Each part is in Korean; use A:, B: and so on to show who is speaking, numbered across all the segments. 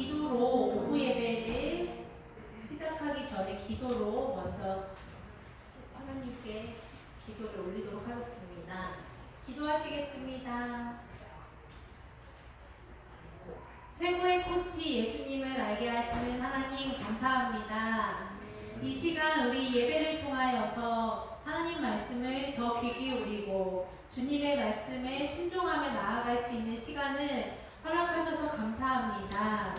A: 기도로 오후 예배를 시작하기 전에 기도로 먼저 하나님께 기도를 올리도록 하겠습니다. 기도하시겠습니다. 최고의 코치 예수님을 알게 하시는 하나님 감사합니다. 이 시간 우리 예배를 통하여서 하나님 말씀을 더 귀 기울이고 주님의 말씀에 순종하며 나아갈 수 있는 시간을 허락하셔서 감사합니다.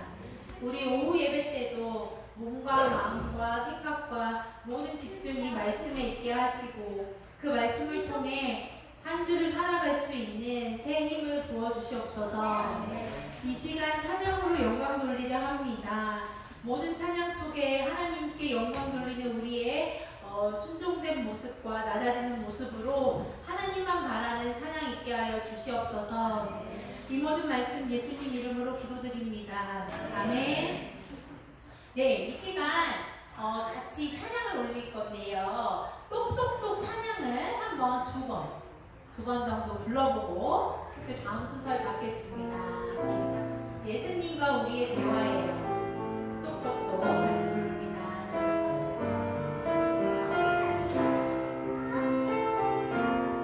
A: 우리 오후 예배 때도 몸과 마음과 생각과 모든 집중이 말씀에 있게 하시고 그 말씀을 통해 한 주를 살아갈 수 있는 새 힘을 부어주시옵소서. 이 시간 찬양으로 영광 돌리려 합니다. 모든 찬양 속에 하나님께 영광 돌리는 우리의 순종된 모습과 낮아지는 모습으로 하나님만 바라는 찬양 있게 하여 주시옵소서. 이 모든 말씀 예수님 이름으로 기도드립니다. 아멘. 네, 이 시간 같이 찬양을 올릴 건데요. 똑똑똑 찬양을 한번 두 번 정도 불러보고 그 다음 순서를 갖겠습니다. 예수님과 우리의 대화예요. 똑똑똑 같이 부릅니다.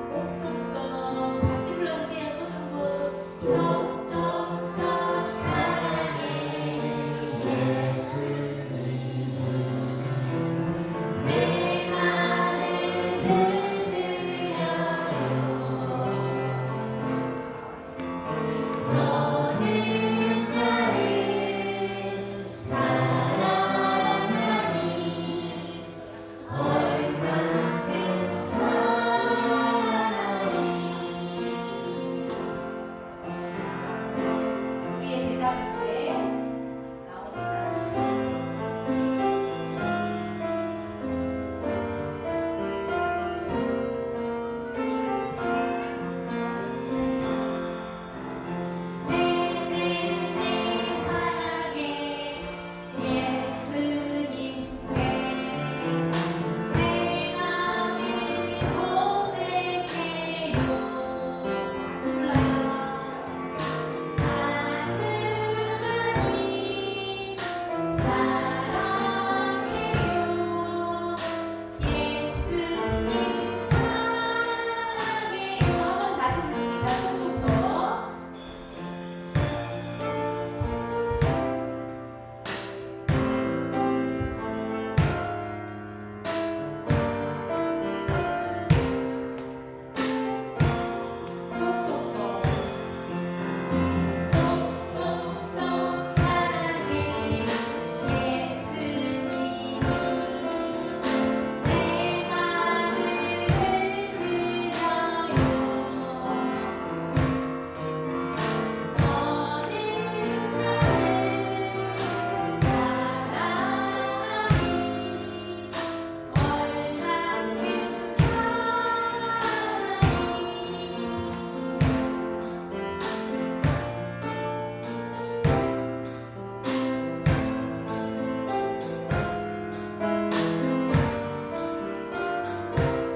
A: 똑똑똑 같이 불러주세요. 소상부 똑똑똑 사랑해 예수님을 내 맘을 들으려요. 너는 나를 사랑하니 얼만큼 사랑하니. 우리의 대답에 나옵니다. 네네네 사랑해 예수님께 내 맘을 고백해요. 같이 불러요. 아주 많이 사랑해요. 예수님 사랑해요. 한번 다시 부릅니다. 똑똑똑. 똑똑똑. 똑똑똑 사랑해 예수님이 내 맘을 들어요. 너는 나를 사랑하니 얼만큼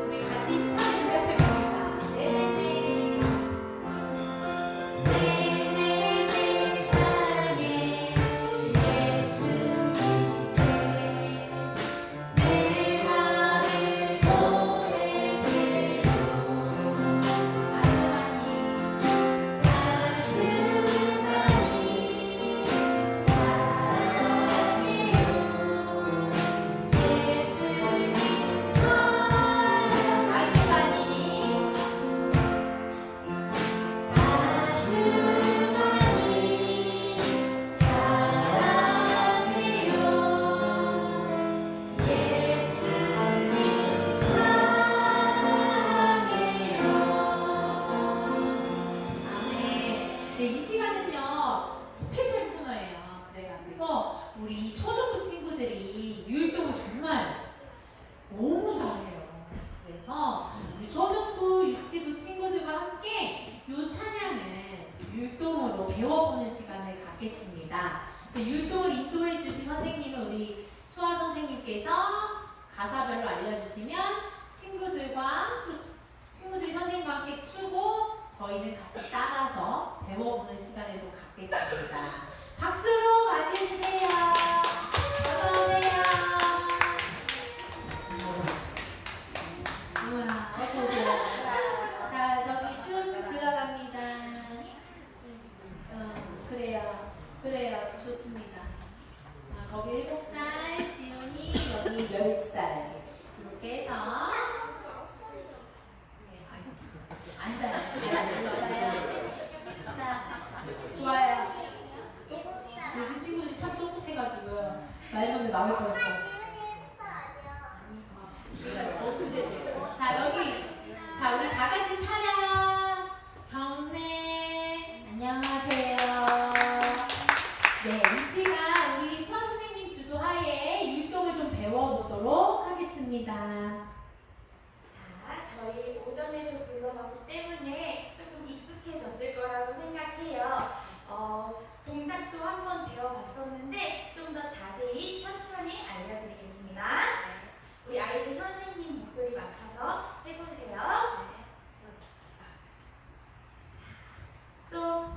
A: 우리 같이 힘차게 대답해봅니다. 네네네. 네네네 사랑해 예수님께 내 맘을 고백해요. 아주 많이 사랑해요. 예수님 사랑 아주 많이 사랑해요. 예수님 사랑해요. 아멘. 네, 이 시간은요 스페셜 코너예요. 그래가지고 우리 초등부 친구들이 율동을 정말 너무 잘해요. 그래서 우리 초등부, 유치부 친구들과 함께 이 찬양을 율동으로 배워보는 시간을 갖겠습니다. 그래서 율동을 인도해 주신 선생님은 우리 수아 선생님께서 가사별로 알려주시면 친구들과 또 친구들이 선생님과 함께 추고 저희는 같이 따라서 배워보는 시간을 또 갖겠습니다. 박수로 맞이 맞이해주세요. 어서오세요. 뭐야, 어서오세요. 자, 저기 쭉 들어갑니다. 그래요. 좋습니다. 거기 7살, 지훈이 여기 10살. 이렇게 해서 앉아요. 자, 좋아요. 그 친구들이 참 똑똑해가지고요. 말문을 막을 뻔했어요. 자, 여기. 자, 우리 다 같이 차렷. 경례. 안녕하세요. 네, 이 시간 우리 수학 선생님 주도하에 율동을 좀 배워보도록 하겠습니다.
B: 자, 저희 오전에도 불러봤기 때문에 조금 익숙해졌을 거라고 생각해요. 동작도 한번 배워봤었는데 좀 더 자세히 천천히 알려드리겠습니다. 우리 아이들 선생님 목소리 맞춰서 해보세요. 또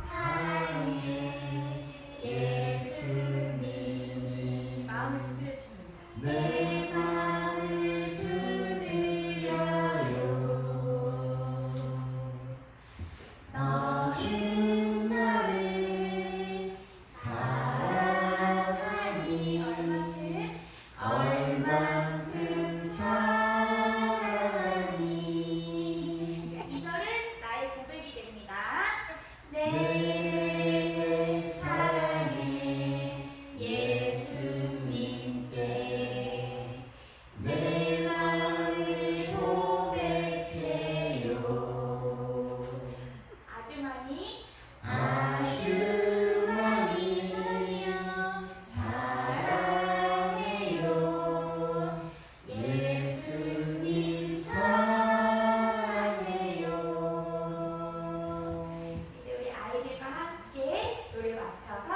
B: 사랑해 예수님이 마음을 두드려주십니다. 내 마음을 두드려요. 너는 나를 사랑하니 얼만큼 사랑하니. 이 절은 나의 고백이 됩니다. 내 사랑해 예수님께 내 마음을 고백해요. 아주 많이 사랑해요. 예수님 사랑해요. 이제 우리 아이들과 함께 노래 맞춰서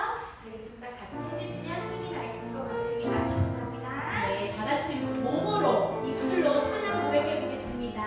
B: 저희 동작 같이 해주시면 힘이 날 것 같습니다. 감사합니다.
A: 네, 다 같이 몸으로, 입술로 찬양 고백해 보겠습니다.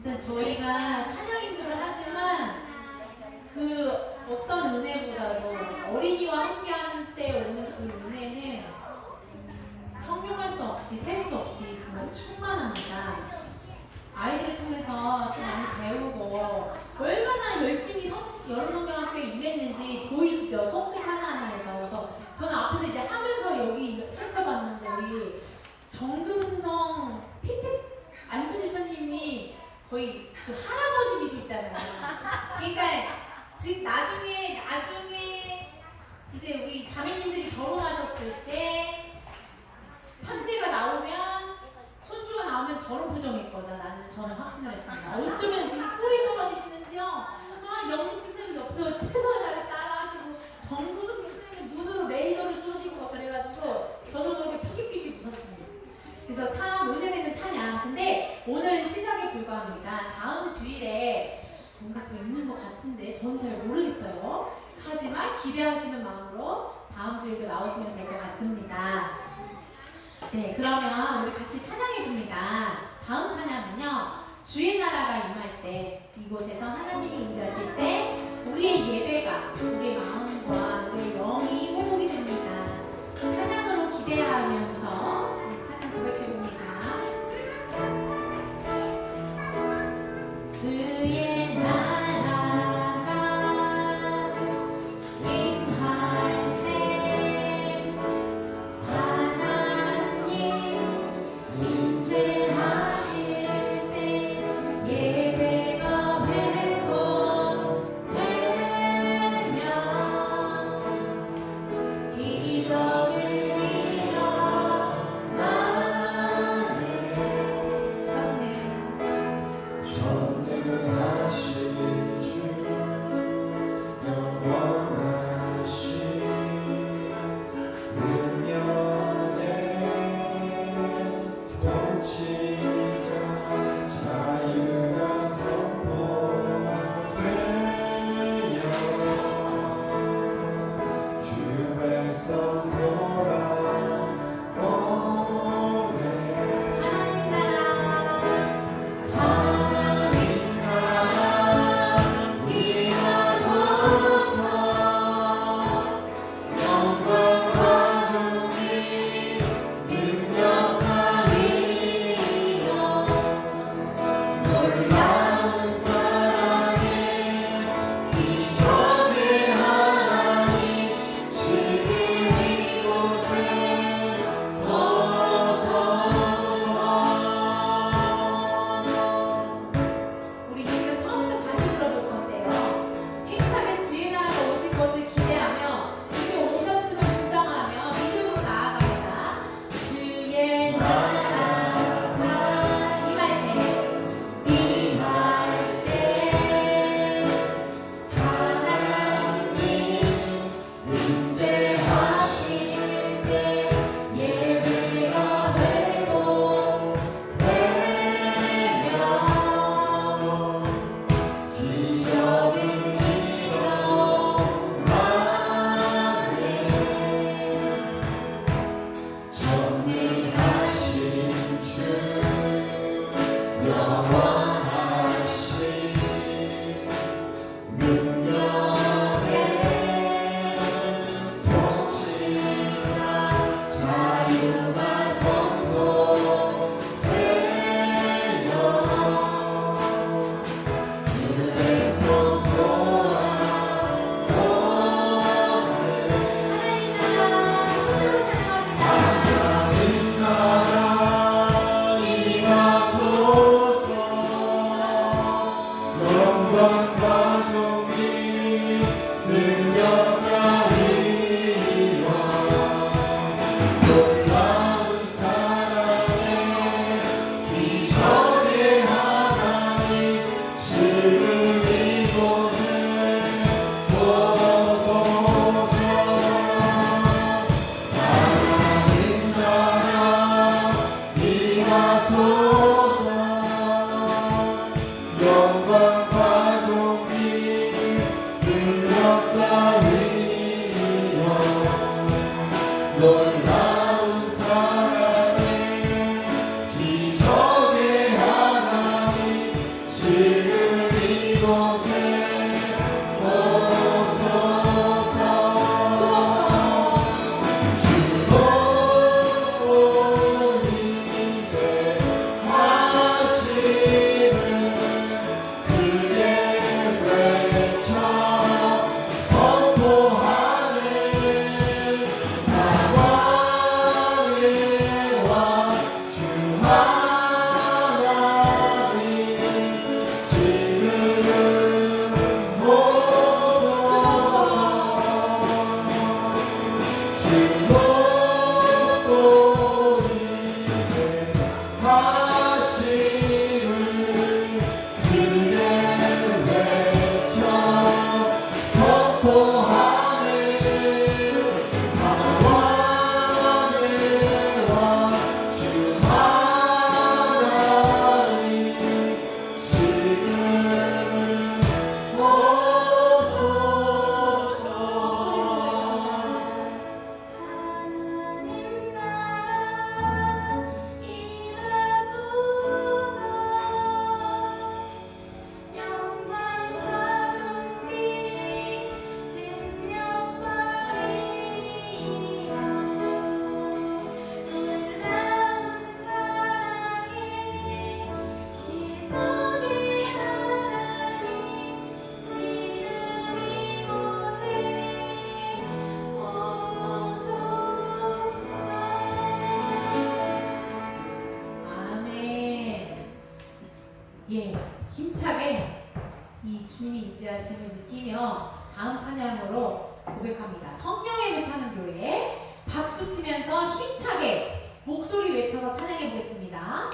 A: 진짜 저희가 찬양 인도를 하지만 그 어떤 은혜보다도 어린이와 함께하는 때 오는 그 은혜는 형용할 수 없이 셀 수 없이 정말 충만합니다. 아이들을 통해서 또 많이 배우고 얼마나 열심히 여름성경학교에 일했는지 보이시죠? 성식 하나하나에서. 그래서 저는 앞에서 이제 하면서 여기 살펴봤는데 우리 정금성 피텍 안수 집사님이 거의 그 할아버지이시잖아요. 그러니까 즉 나중에 이제 우리 자매님들이 결혼하셨을 때 3세가 나오면 손주가 나오면 저런 표정일 거다. 저는 확신을 했습니다. 어쩌면 이렇게 뿔이 떨어지시는지요. 영숙 집사님 옆에서 최선을 다해 따라하시고 정구석 집사님 눈으로 레이저를 쏘시고 막 그래가지고 저도 그렇게 피식피식 웃었습니다. 그래서 참 은혜되는 찬양. 근데 오늘은 시작에 불과합니다. 다음 주일에 뭔가 더 있는 것 같은데 저는 잘 모르겠어요. 하지만 기대하시는 마음으로 다음 주일도 나오시면 될 것 같습니다. 네, 그러면 우리 같이 찬양해 봅니다. 다음 찬양은요, 주의 나라가 임할 때, 이곳에서 하나님이 임하실 때 우리의 예배가, 우리의 마음과 우리의 영이 회복이 됩니다. 찬양으로 기대하면서 찬양 고백해 봅니다. 주의 나라가 임할 때 하나님 임재하실 때 예배가 회복되며 기적을 예, 힘차게 이 주님이 임재하심을 느끼며 다음 찬양으로 고백합니다. 성령의 못하는 교회, 박수 치면서 힘차게 목소리 외쳐서 찬양해 보겠습니다.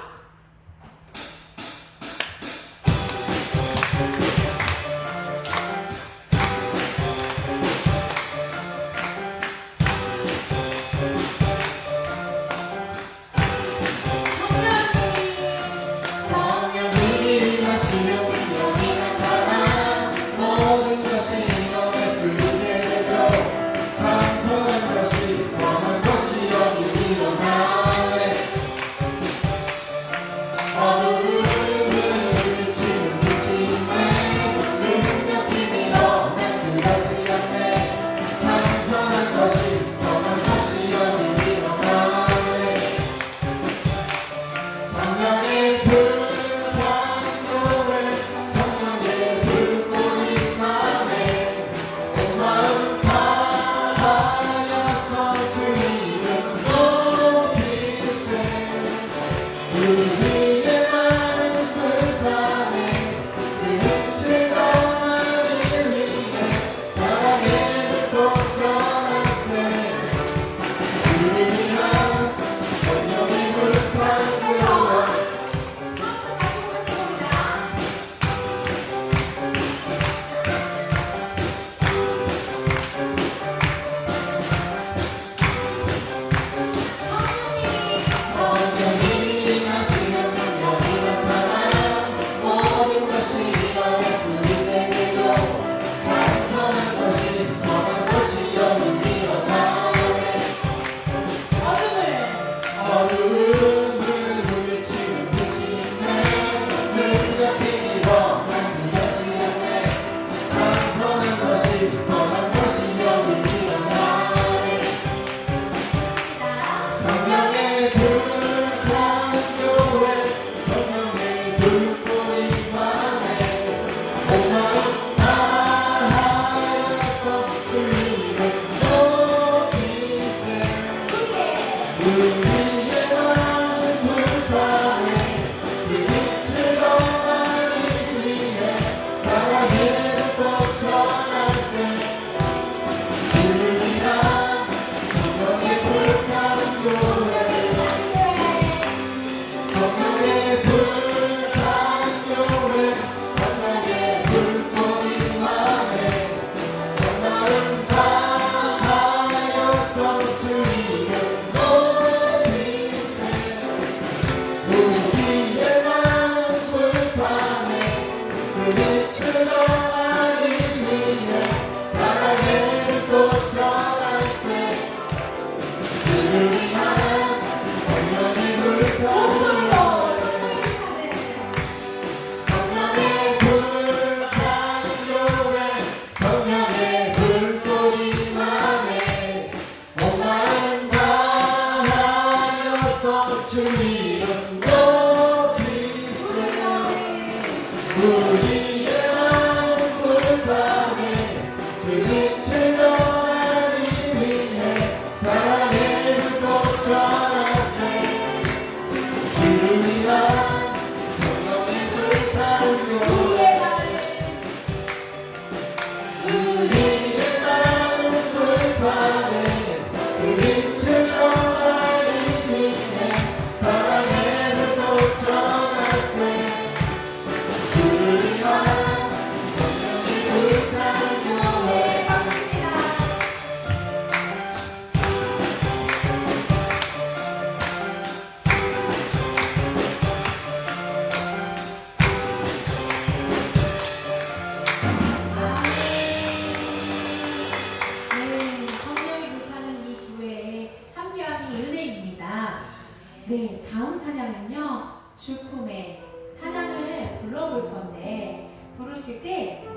A: 네, 다음 찬양은요, 주품의 찬양을 불러볼 건데, 부르실 때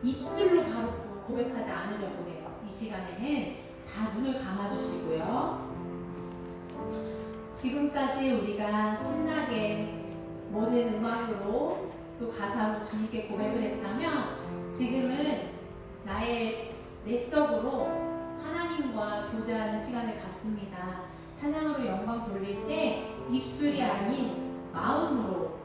A: 입술로 바로 고백하지 않으려고 해요. 이 시간에는 다 눈을 감아주시고요. 지금까지 우리가 신나게 모든 음악으로 또 가사로 주님께 고백을 했다면, 지금은 나의 내적으로 하나님과 교제하는 시간을 갖습니다. 찬양으로 영광 돌릴 때 입술이 아닌 마음으로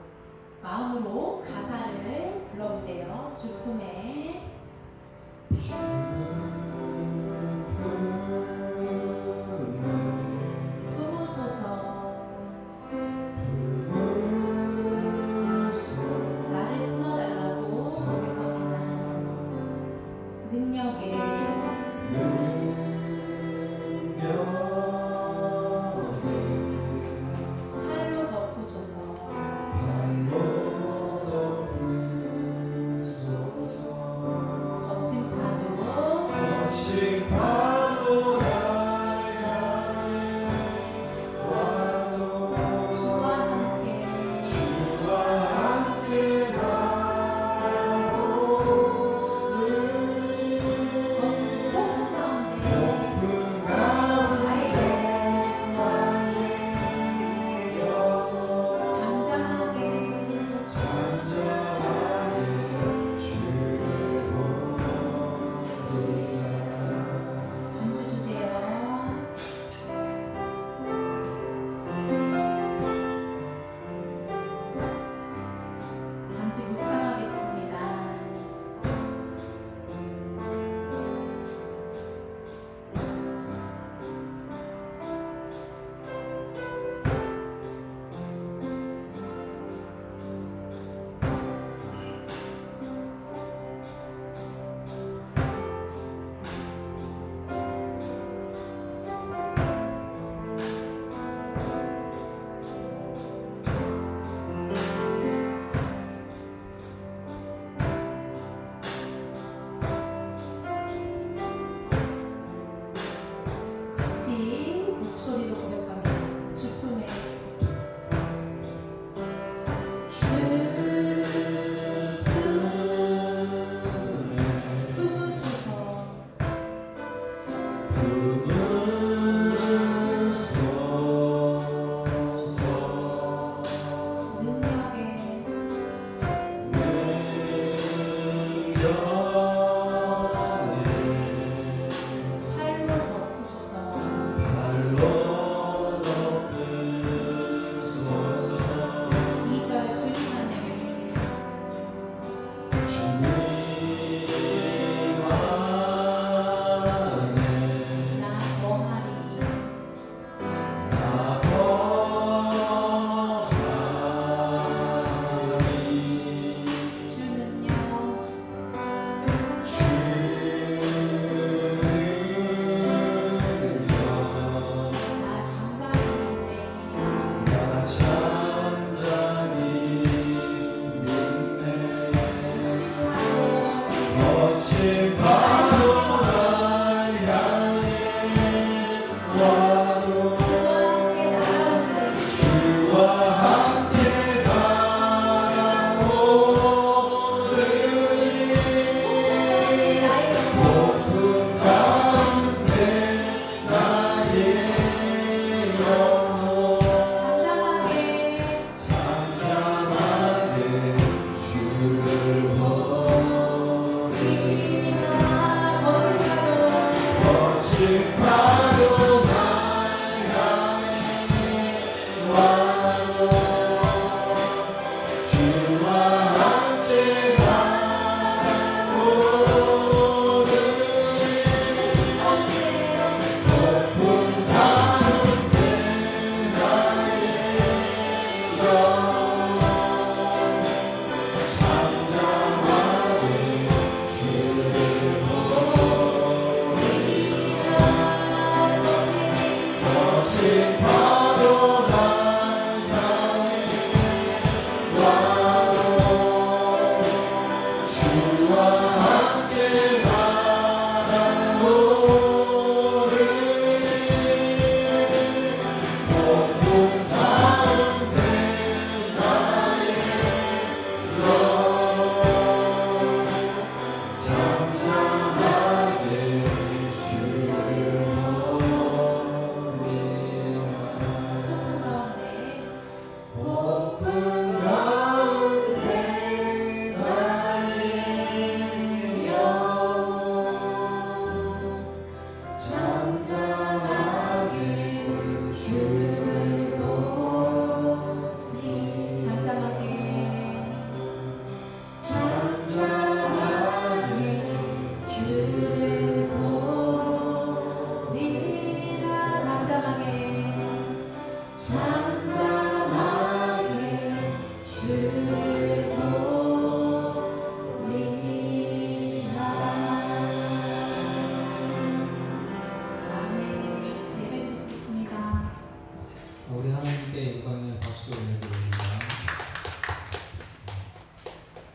C: 우리 하나님께 영광의 박수를 올려드립니다.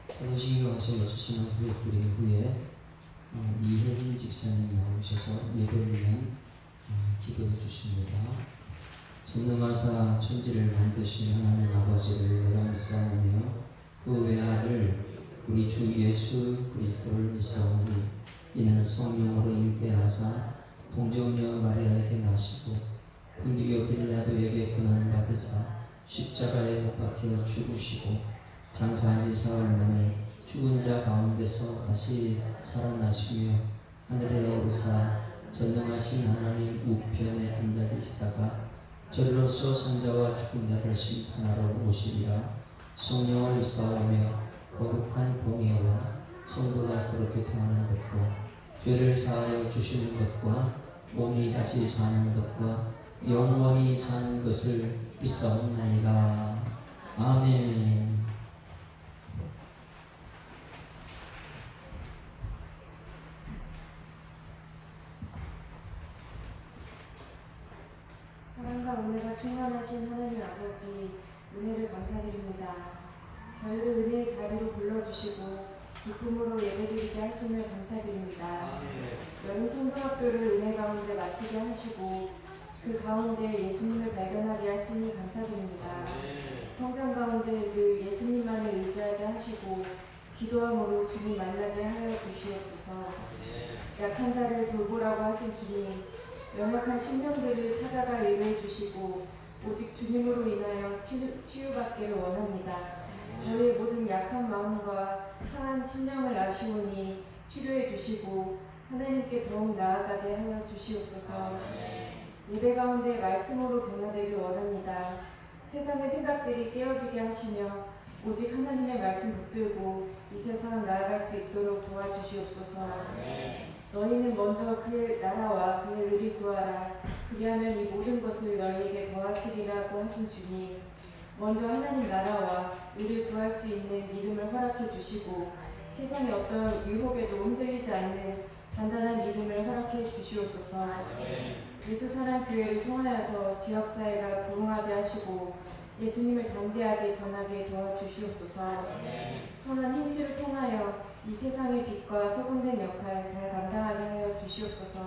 C: 사도신경 하신 것을 후에 드린 후에 이혜진 집사님 나오셔서 예배를 위한 기도해 주십니다. 전능하사 천지를 만드신 하나님 아버지를 내가 믿사오며 그 외아들 우리 주 예수 그리스도를 믿사오니 이는 성령으로 잉태하사 동정녀 마리아에게 나시고 본디오 빌라도에게 고난을 받으사 십자가에 못 박혀 죽으시고 장사한 지 사흘 만에 죽은 자 가운데서 다시 살아나시며 하늘에 오르사 전능하신 하나님 우편에 앉아 계시다가 저리로서 산자와 죽은 자를 심판하러 오시리라. 성령을 믿사오며 거룩한 공예와 성도가 서로 교통하는 것과 죄를 사하여 주시는 것과 몸이 다시 사는 것과 영원히 사는 것을 믿사옵나이다. 아멘.
D: 사랑과 은혜가 충만하신 하나님 아버지, 은혜를 감사드립니다. 저희를 은혜의 자리로 불러주시고 기쁨으로 예배드리게 하심을 감사드립니다. 여름 성도학교를 은혜 가운데 마치게 하시고 그 가운데 예수님을 발견하게 하시니 감사드립니다. 성전 가운데 늘 예수님만을 의지하게 하시고 기도함으로 주님 만나게 하여 주시옵소서. 약한 자를 돌보라고 하신 주님, 연약한 심령들을 찾아가 위로해 주시고 오직 주님으로 인하여 치유받기를 원합니다. 저희의 모든 약한 마음과 상한 심령을 아시오니 치료해 주시고 하나님께 더욱 나아가게 하여 주시옵소서. 예배 가운데 말씀으로 변화되길 원합니다. 세상의 생각들이 깨어지게 하시며 오직 하나님의 말씀 붙들고 이 세상 나아갈 수 있도록 도와주시옵소서. 너희는 먼저 그의 나라와 그의 의를 구하라. 그리하면 이 모든 것을 너희에게 더하시리라고 하신 주님, 먼저 하나님 나라와 의를 구할 수 있는 믿음을 허락해 주시고 세상의 어떤 유혹에도 흔들리지 않는 단단한 믿음을 허락해 주시옵소서. 예수 사랑 교회를 통하여서 지역사회가 부흥하게 하시고 예수님을 담대하게 전하게 도와주시옵소서. 선한 행실을 통하여 이 세상의 빛과 소금된 역할 잘 감당하게 하여 주시옵소서.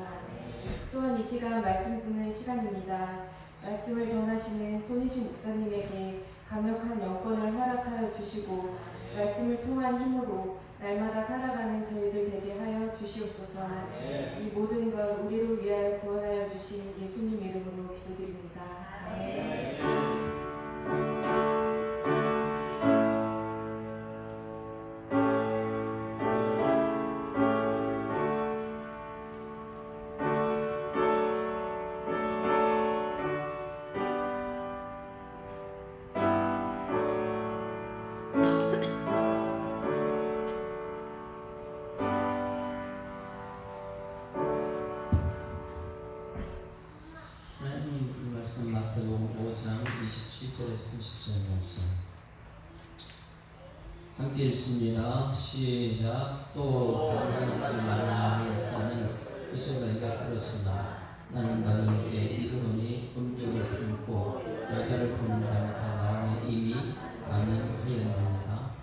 D: 또한 이 시간 말씀 듣는 시간입니다. 말씀을 전하시는 손희신 목사님에게 강력한 영권을 허락하여 주시고 말씀을 통한 힘으로 날마다 살아가는 저희들 되게 하여 주시옵소서. 이 모든 것 우리를 위하여 구원하여 주신 예수님 이름으로 기도드립니다. 아멘.
C: 29절 30절 말씀 함께 읽습니다. 시작. 또 가난하지 말라 하였다는 이스라엘가 들었으나 나는 너희에게 이르노니 음욕을 품고 여자를 보는 자마다 마음에 이미 가늠하였느니라.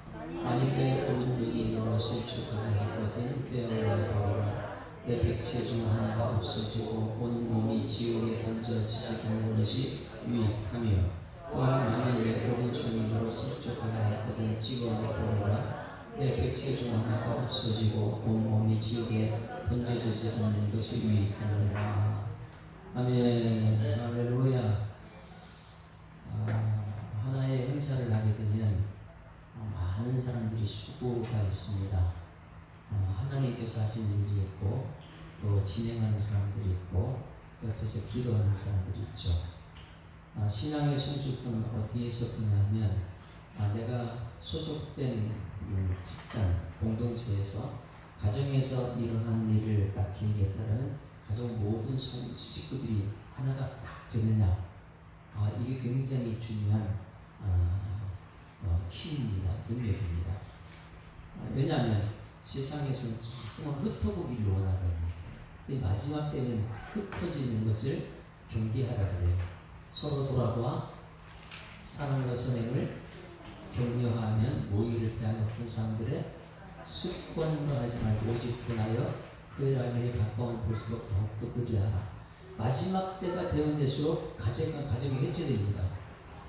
C: 만일 내 음욕이 내 옷을 죽게 하거든 빼어내버리라. 내 백체 중 하나가 없어지고 온 몸이 지옥에 던져지지 않는 것이 유익하며 또한 만일 내 오른손이 너를 죽게 하거든 찍어내버리라. 내 백체 중 하나가 없어지고 온 몸이 지옥에 던져지지 않는 것이 유익하니라. 아멘. 할렐루야. 하나의 행사를 하게 되면 많은 사람들이 수고가 있습니다. 하나님께서 하시는 일이 있고 또 진행하는 사람들이 있고 옆에서 기도하는 사람들이 있죠. 신앙의 성숙은 어디에서 끝나면 내가 소속된 집단, 공동체에서 가정에서 이러한 일을 맡기기에 따른 가정 모든 식구들이 하나가 딱 되느냐, 이게 굉장히 중요한 힘입니다. 능력입니다. 왜냐하면 세상에서는 자꾸만 흩어보기를 원하거든요. 마지막 때는 흩어지는 것을 경계하라 그래요. 서로 돌아보아 사랑과 선행을 격려하면 모의를 빼앗는 사람들의 습관으로 하지 말고 오직 분하여 그의 라면에 가까운 볼수록 더욱더 그리하라. 마지막 때가 되는 데수록 가정이 해체됩니다.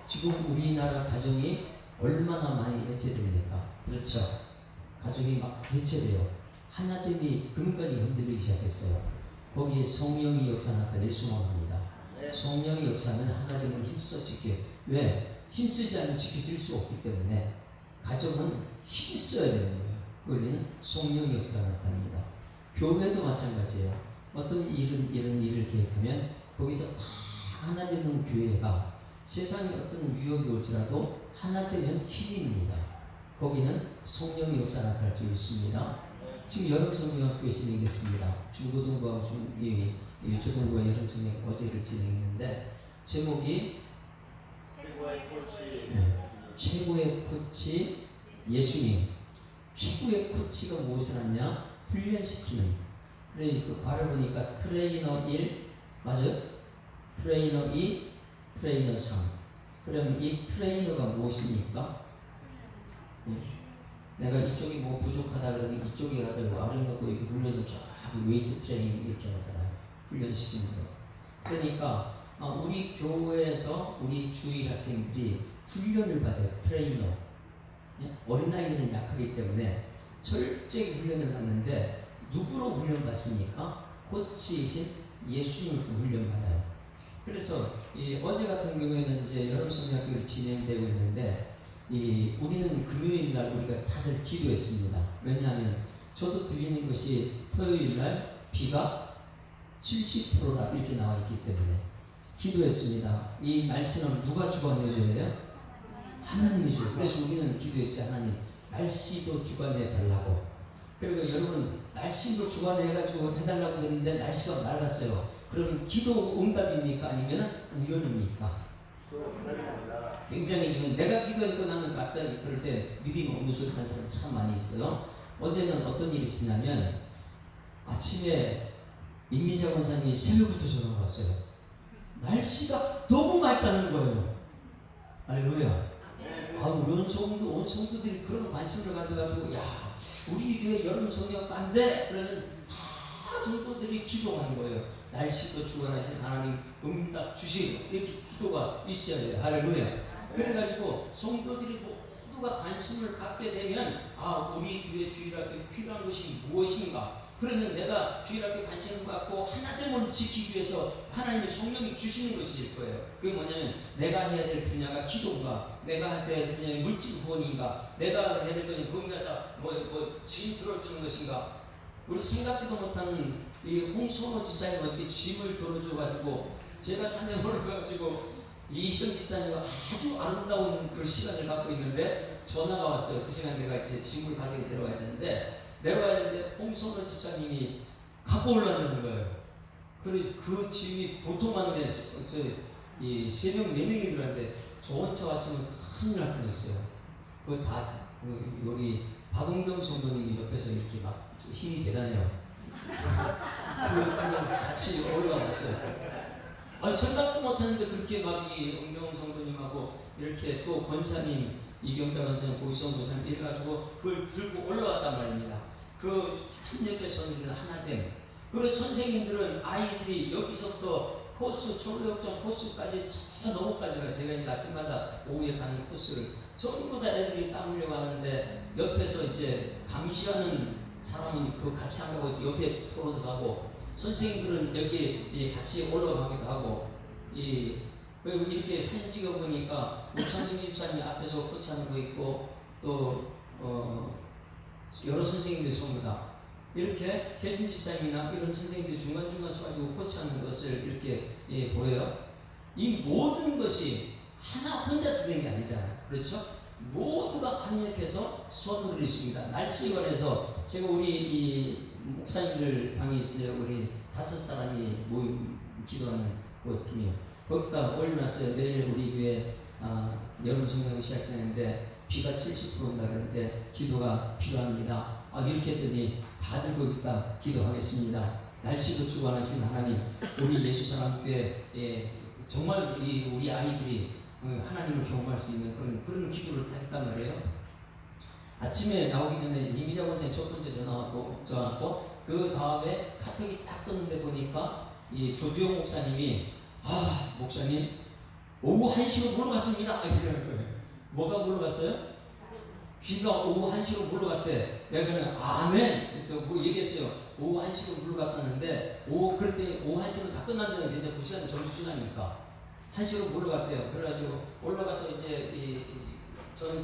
C: 지금 우리나라 가정이 얼마나 많이 해체됩니까? 그렇죠. 가족이 막 해체돼요. 하나됨이 근간이 흔들리기 시작했어요. 거기에 성령의 역사 나타내 수망합니다. 성령의 역사는 하나됨을 힘써 지켜. 왜? 힘쓰지 않으면 지켜질 수 없기 때문에 가정은 힘써야 되는 거예요. 그거는 성령의 역사가 나타납니다. 교회도 마찬가지예요. 어떤 이런 일을 계획하면 거기서 다 하나 되는 교회가 세상에 어떤 유혹이 올지라도 하나 되면 힘입니다. 거기는 성령의 역사가 나타날 수 있습니다. 지금 여름 성경학교에 진행됐습니다. 중고등부하고 초등부와 여름 성경 어제를 진행했는데 제목이 최고의 코치 예수님. 최고의 코치가 무엇을 하냐? 훈련시키는. 그래 그 발을 보니까 트레이너 1 맞아요? 트레이너 2, 트레이너 3. 그럼 이 트레이너가 무엇입니까? 내가 이쪽이 뭐 부족하다 그러면 이쪽에 가더라도 아래놓고 훈련을 쫙 웨이트 트레이닝 이렇게 하잖아요. 훈련시키는 거. 그러니까 우리 교회에서 우리 주일 학생들이 훈련을 받아요. 트레이너. 어린아이들은 약하기 때문에 철저히 훈련을 받는데 누구로 훈련받습니까? 코치이신 예수님을 훈련받아요. 그래서 어제 같은 경우에는 이제 여름 성경학교가 진행되고 있는데 우리는 금요일 날 우리가 다들 기도했습니다. 왜냐하면 저도 들리는 것이 토요일 날 비가 70%라 이렇게 나와 있기 때문에 기도했습니다. 이 날씨는 누가 주관해줘야 돼요? 하나님이 줘요. 그래서 우리는 기도했지. 하나님 날씨도 주관해 달라고. 그리고 여러분 날씨도 주관해가지고 해달라고 했는데 날씨가 맑았어요. 그럼 기도 응답입니까? 아니면 우연입니까? 굉장히 지금 내가 기도했고 나는 갑자기 그럴 때 믿음 없는 소리 하는 사람 참 많이 있어요. 어제는 어떤 일이 있었냐면 아침에 임미자 권사님이 새벽부터 전화가 왔어요. 날씨가 너무 맑다는 거예요. 할렐루야. 온 성도들이 그런 관심을 가져가지고 야 우리 교회 여름 성경학교 안 돼? 그러면 다 성도들이 기도하는 거예요. 날씨도 주관하신 하나님 응답 주시 이렇게 기도가 있어야 돼요. 할렐루야. 그래가지고 성도들이 모두가 관심을 갖게 되면 우리 교회 주일학교에 필요한 것이 무엇인가? 그러면 내가 주일학교에 관심을 갖고 하나됨을 지키기 위해서 하나님의 성령이 주시는 것일 거예요. 그게 뭐냐면 내가 해야 될 분야가 기도인가? 내가 해야 될 분야가 물질 구원인가? 내가 해야 될 분야가 거기 가서 짐 들어주는 것인가? 우리 생각지도 못하는 이 홍성호 집사님 어저께 짐을 들어줘가지고 제가 산에 올라가가지고 이희정 집사님과 아주 아름다운 그 시간을 갖고 있는데 전화가 왔어요. 그 시간 내가 이제 짐을 가지고 내려와야 되는데 홍성호 집사님이 갖고 올라가는 거예요. 그래서 그 짐이 보통 많은데 3명, 4명이 들어왔는데 좋은 차 왔으면 큰일 날 뻔했어요. 그거 다 우리 박은경 성도님이 옆에서 이렇게 막 힘이 대단해요. 그 같이 올라왔어요. 생각도 못했는데 그렇게 막 이 은경 성도님하고 이렇게 또 권사님 이경자 권사님, 고희성 권사님 이래가지고 그걸 들고 올라왔단 말입니다. 그 합력해서 우리는 하나됨. 그리고 선생님들은 아이들이 여기서부터 코스, 초록역정 코스까지 저 너머까지 가요. 제가 이제 아침마다 오후에 가는 코스를 전부 다 애들이 땀 흘려 가는데 옆에서 이제 감시하는 사람은 그 같이 안 가고 옆에 떨어져 가고 선생님들은 여기 같이 올라가기도 하고 그리고 이렇게 사진 찍어 보니까 우창진 집사님 앞에서 코치하는 거 있고 또 여러 선생님들이 전부 다 이렇게 혜진 집사님이나 이런 선생님들이 중간중간 서가지고 코치하는 것을 이렇게 보여요. 이 모든 것이 하나 혼자서 되는 게 아니잖아요. 그렇죠? 모두가 합력해서 손을 이루십니다. 날씨에 관해서 제가 우리 이 목사님들 방에 있어요. 우리 5사람이 모임 기도하는 그 팀이요. 거기다 올려놨어요. 내일 우리 교회 여름 성경이 시작되는데 비가 70% 온다는데 기도가 필요합니다. 이렇게 했더니 다들 거기다 기도하겠습니다. 날씨도 주관하신 하나님, 우리 예수사랑교회 정말 우리 아이들이 하나님을 경험할 수 있는 그런 기도를 했단 말이에요. 아침에 나오기 전에 이미자 원생 첫 번째 전화 왔고 그 다음에 카톡이 딱 떴는데 보니까 이 조주영 목사님이 목사님 오후 1시로 물러갔습니다. 이러는 거예요. 뭐가 물러갔어요? 비가 오후 1시로 물러갔대. 내가 그냥 아멘. 그래서 뭐 얘기했어요. 오후 1시로 물러갔다는데 그럴 때 오후 1시는 다 끝난다는 게 이제 9시간 점심시간이니까 1시로 물러갔대요. 그래가지고 올라가서 이제 저는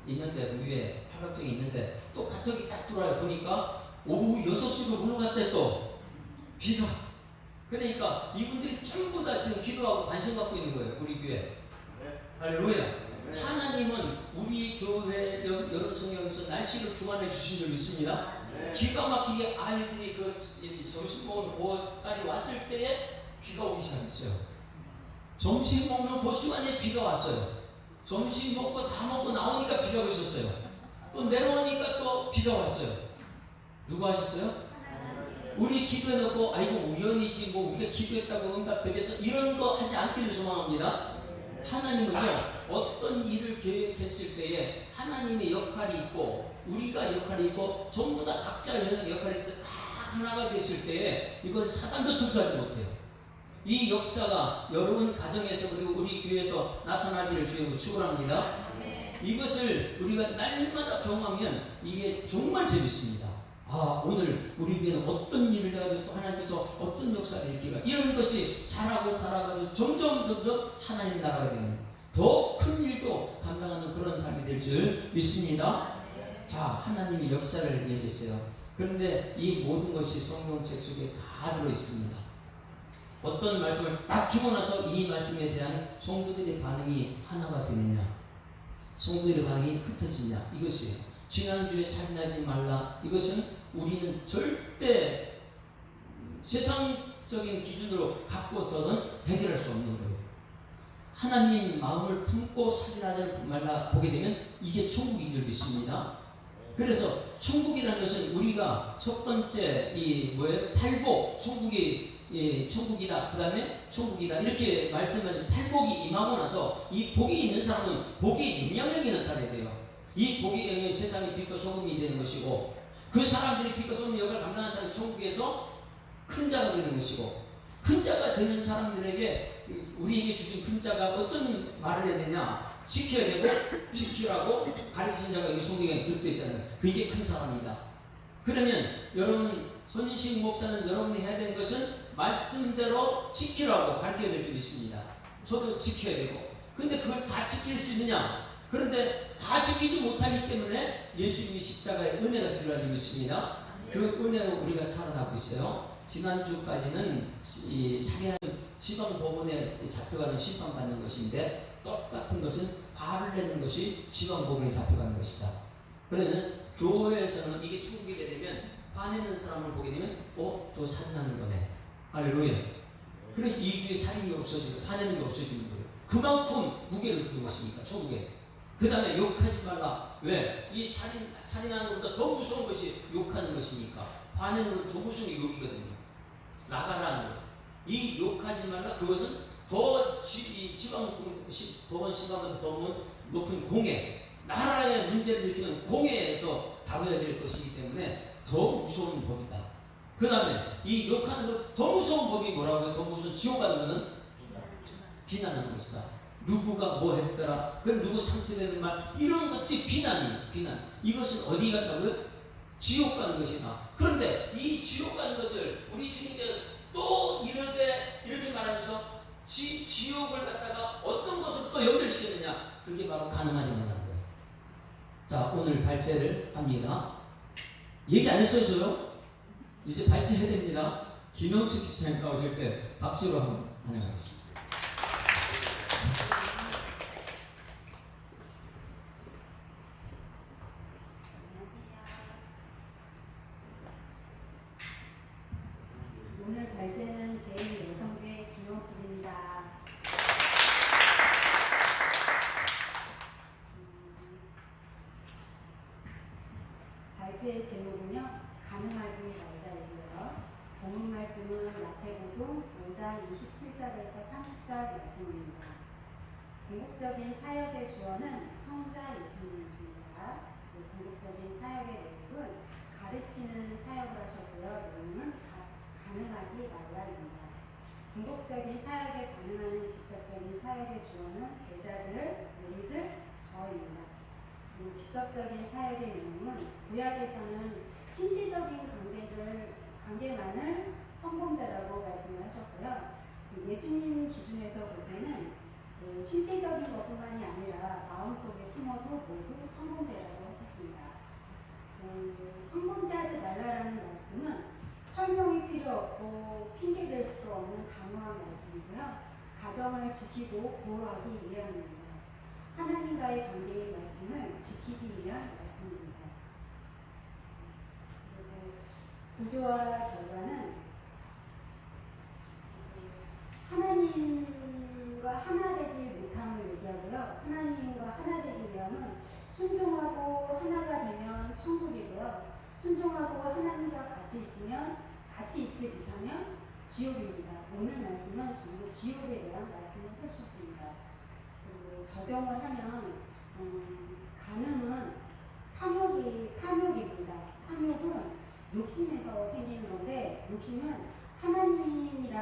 C: 있는데 위에 팔각정이 있는데 또 카톡이 딱 들어와요. 보니까 오후 6시로 물러갔대. 또 비가. 그러니까 이분들이 전부 다 지금 기도하고 관심 갖고 있는 거예요. 우리 교회. 할렐루야. 하나님은 우리 교회 여름 성경에서 날씨를 주관해 주신 줄 믿습니다. 기가 막히게 아이들이 점심 먹는 곳까지 왔을 때에 비가 오기 시작했어요. 점심 먹는 그 시간에 비가 왔어요. 점심 먹고 다 먹고 나오니까 비가 오고 있었어요. 또 내려오니까 또 비가 왔어요. 누가 하셨어요? 우리 기도해놓고 우연이지 우리가 기도했다고 응답되겠어 이런 거 하지 않기를 소망합니다. 하나님은요 어떤 일을 계획했을 때에 하나님의 역할이 있고 우리가 역할이 있고 전부 다 각자 역할이 있어 다 하나가 됐을 때에 이건 사단도 통과하지 못해요. 이 역사가 여러분 가정에서 그리고 우리 교회에서 나타나기를 주여 축원합니다. 이것을 우리가 날마다 경험하면 이게 정말 재밌습니다. 오늘 우리 교회는 어떤 일을 해가지고 또 하나님께서 어떤 역사를 일으키가 이런 것이 자라고 점점 하나님 나라가 되는 더 큰 일도 감당하는 그런 삶이 될 줄 믿습니다. 자, 하나님이 역사를 얘기했어요. 그런데 이 모든 것이 성경책 속에 다 들어있습니다. 어떤 말씀을 딱 주고 나서 이 말씀에 대한 성도들의 반응이 하나가 되느냐, 성도들의 반응이 흩어지냐, 이것이에요. 지난주에 살인하지 말라, 이것은 우리는 절대 세상적인 기준으로 갖고서는 해결할 수 없는 거예요. 하나님 마음을 품고 살인하지 말라 보게 되면 이게 천국인 줄 믿습니다. 그래서 천국이라는 것은 우리가 첫 번째 팔복, 천국이다. 그 다음에 천국이다. 이렇게 말씀하신 팔복이 임하고 나서 이 복이 있는 사람은 복의 영향력이 나타나야 돼요. 이 복의 영향이 세상의 빛과 소금이 되는 것이고 그 사람들이 빛과 소금 역할을 감당하는 사람이 천국에서 큰 자가 되는 것이고 큰 자가 되는 사람들에게 우리에게 주신 큰 자가 어떤 말을 해야 되냐 지켜야 되고 지키라고 가르치신 자가 여기 성경에 기록되어 있잖아요. 그게 큰 사람이다. 그러면 여러분 손인식 목사는 여러분이 해야 되는 것은 말씀대로 지키라고 가르쳐야 될 줄 있습니다. 저도 지켜야 되고 근데 그걸 다 지킬 수 있느냐? 그런데 다 지키지 못하기 때문에 예수님의 십자가의 은혜가 필요한 줄 믿습니다. 그 은혜로 우리가 살아가고 있어요. 지난주까지는 이 살인하는 지방법원에 잡혀가는 심판받는 것인데 똑같은 것은 화를 내는 것이 지방법원에 잡혀가는 것이다. 그러면 교회에서는 이게 천국이 되려면 화내는 사람을 보게 되면 저 살인하는 거네. 할렐루야. 그래 이 교회 살인이 없어지고 화내는 게 없어지는 거예요. 그만큼 무게를 두는 것이니까 천국에. 그 다음에 욕하지 말라. 왜? 이 살인하는 것보다 더 무서운 것이 욕하는 것이니까. 화내는 것보다 더 무서운 게 욕이거든요. 나가라는 거. 이 욕하지 말라. 그것은 더 법원 시방보다 더 높은 공회, 나라의 문제를 일으키는 공회에서 다뤄야 될 것이기 때문에 더 무서운 법이다. 그 다음에 이 욕하는 것 더 무서운 법이 뭐라고요? 더 무서운 지옥 가는 것은 비난하는 것이다. 누구가 뭐 했더라, 그 누구 상처되는 말, 이런 것이 비난. 이것은 어디 간다고요? 지옥 가는 것이다. 그런데 이 지옥 가는 것을 우리 주님께서 또 이렇게 말하면서 지옥을 갖다가 어떤 것으로 또 연결시켰느냐? 그게 바로 가늠하지 말라는 거예요. 자, 오늘 발제를 합니다. 얘기 안 했어요, 저요? 이제 발제해야 됩니다. 김영수 집사님 나오실 때 박수로 한번 환영하겠습니다.
E: 오늘 발제는 제2여성교회 김용숙입니다. 발제의 제목은요, 가늠하지 말자이고요. 본문 말씀은 마태복음 5장 27절에서 30절 말씀입니다. 궁극적인 사역의 주어는 성자 예수님이십니다. 궁극적인 사역의 내용은 가르치는 사역을 하셨고요. 내용은 가늠하지 말라입니다. 궁극적인 사역에 반응하는 직접적인 사역의 주어는 제자들, 우리들, 저입니다. 직접적인 사역의 내용은 구약에서는 신체적인 관계만을 성공자라고 말씀을 하셨고요. 예수님 기준에서 볼 때는 신체적인 것뿐만이 아니라 마음속에 품어도 모두 성공자라고 하셨습니다. 성공자하지 말라라는 말씀은 설명이 필요 없고 핑계댈 수도 없는 단호한 말씀이고요. 가정을 지키고 보호하기 위함입니다. 하나님과의 관계의 말씀을 지키기 위한 말씀입니다. 그리고 구조와 결과는 하나님과 하나 되지 못함을 얘기하고요. 하나님과 하나 되기 위함은 순종하고 하나가 되면 천국이고요. 순종하고 하나님과 같이 있으면, 같이 있지 못하면 지옥입니다. 오늘 말씀은 전부 지옥에 대한 말씀을 해주셨습니다. 그리고 적용을 하면 가늠은 탐욕입니다. 탐욕은 욕심에서 생기는 건데, 욕심은 하나님과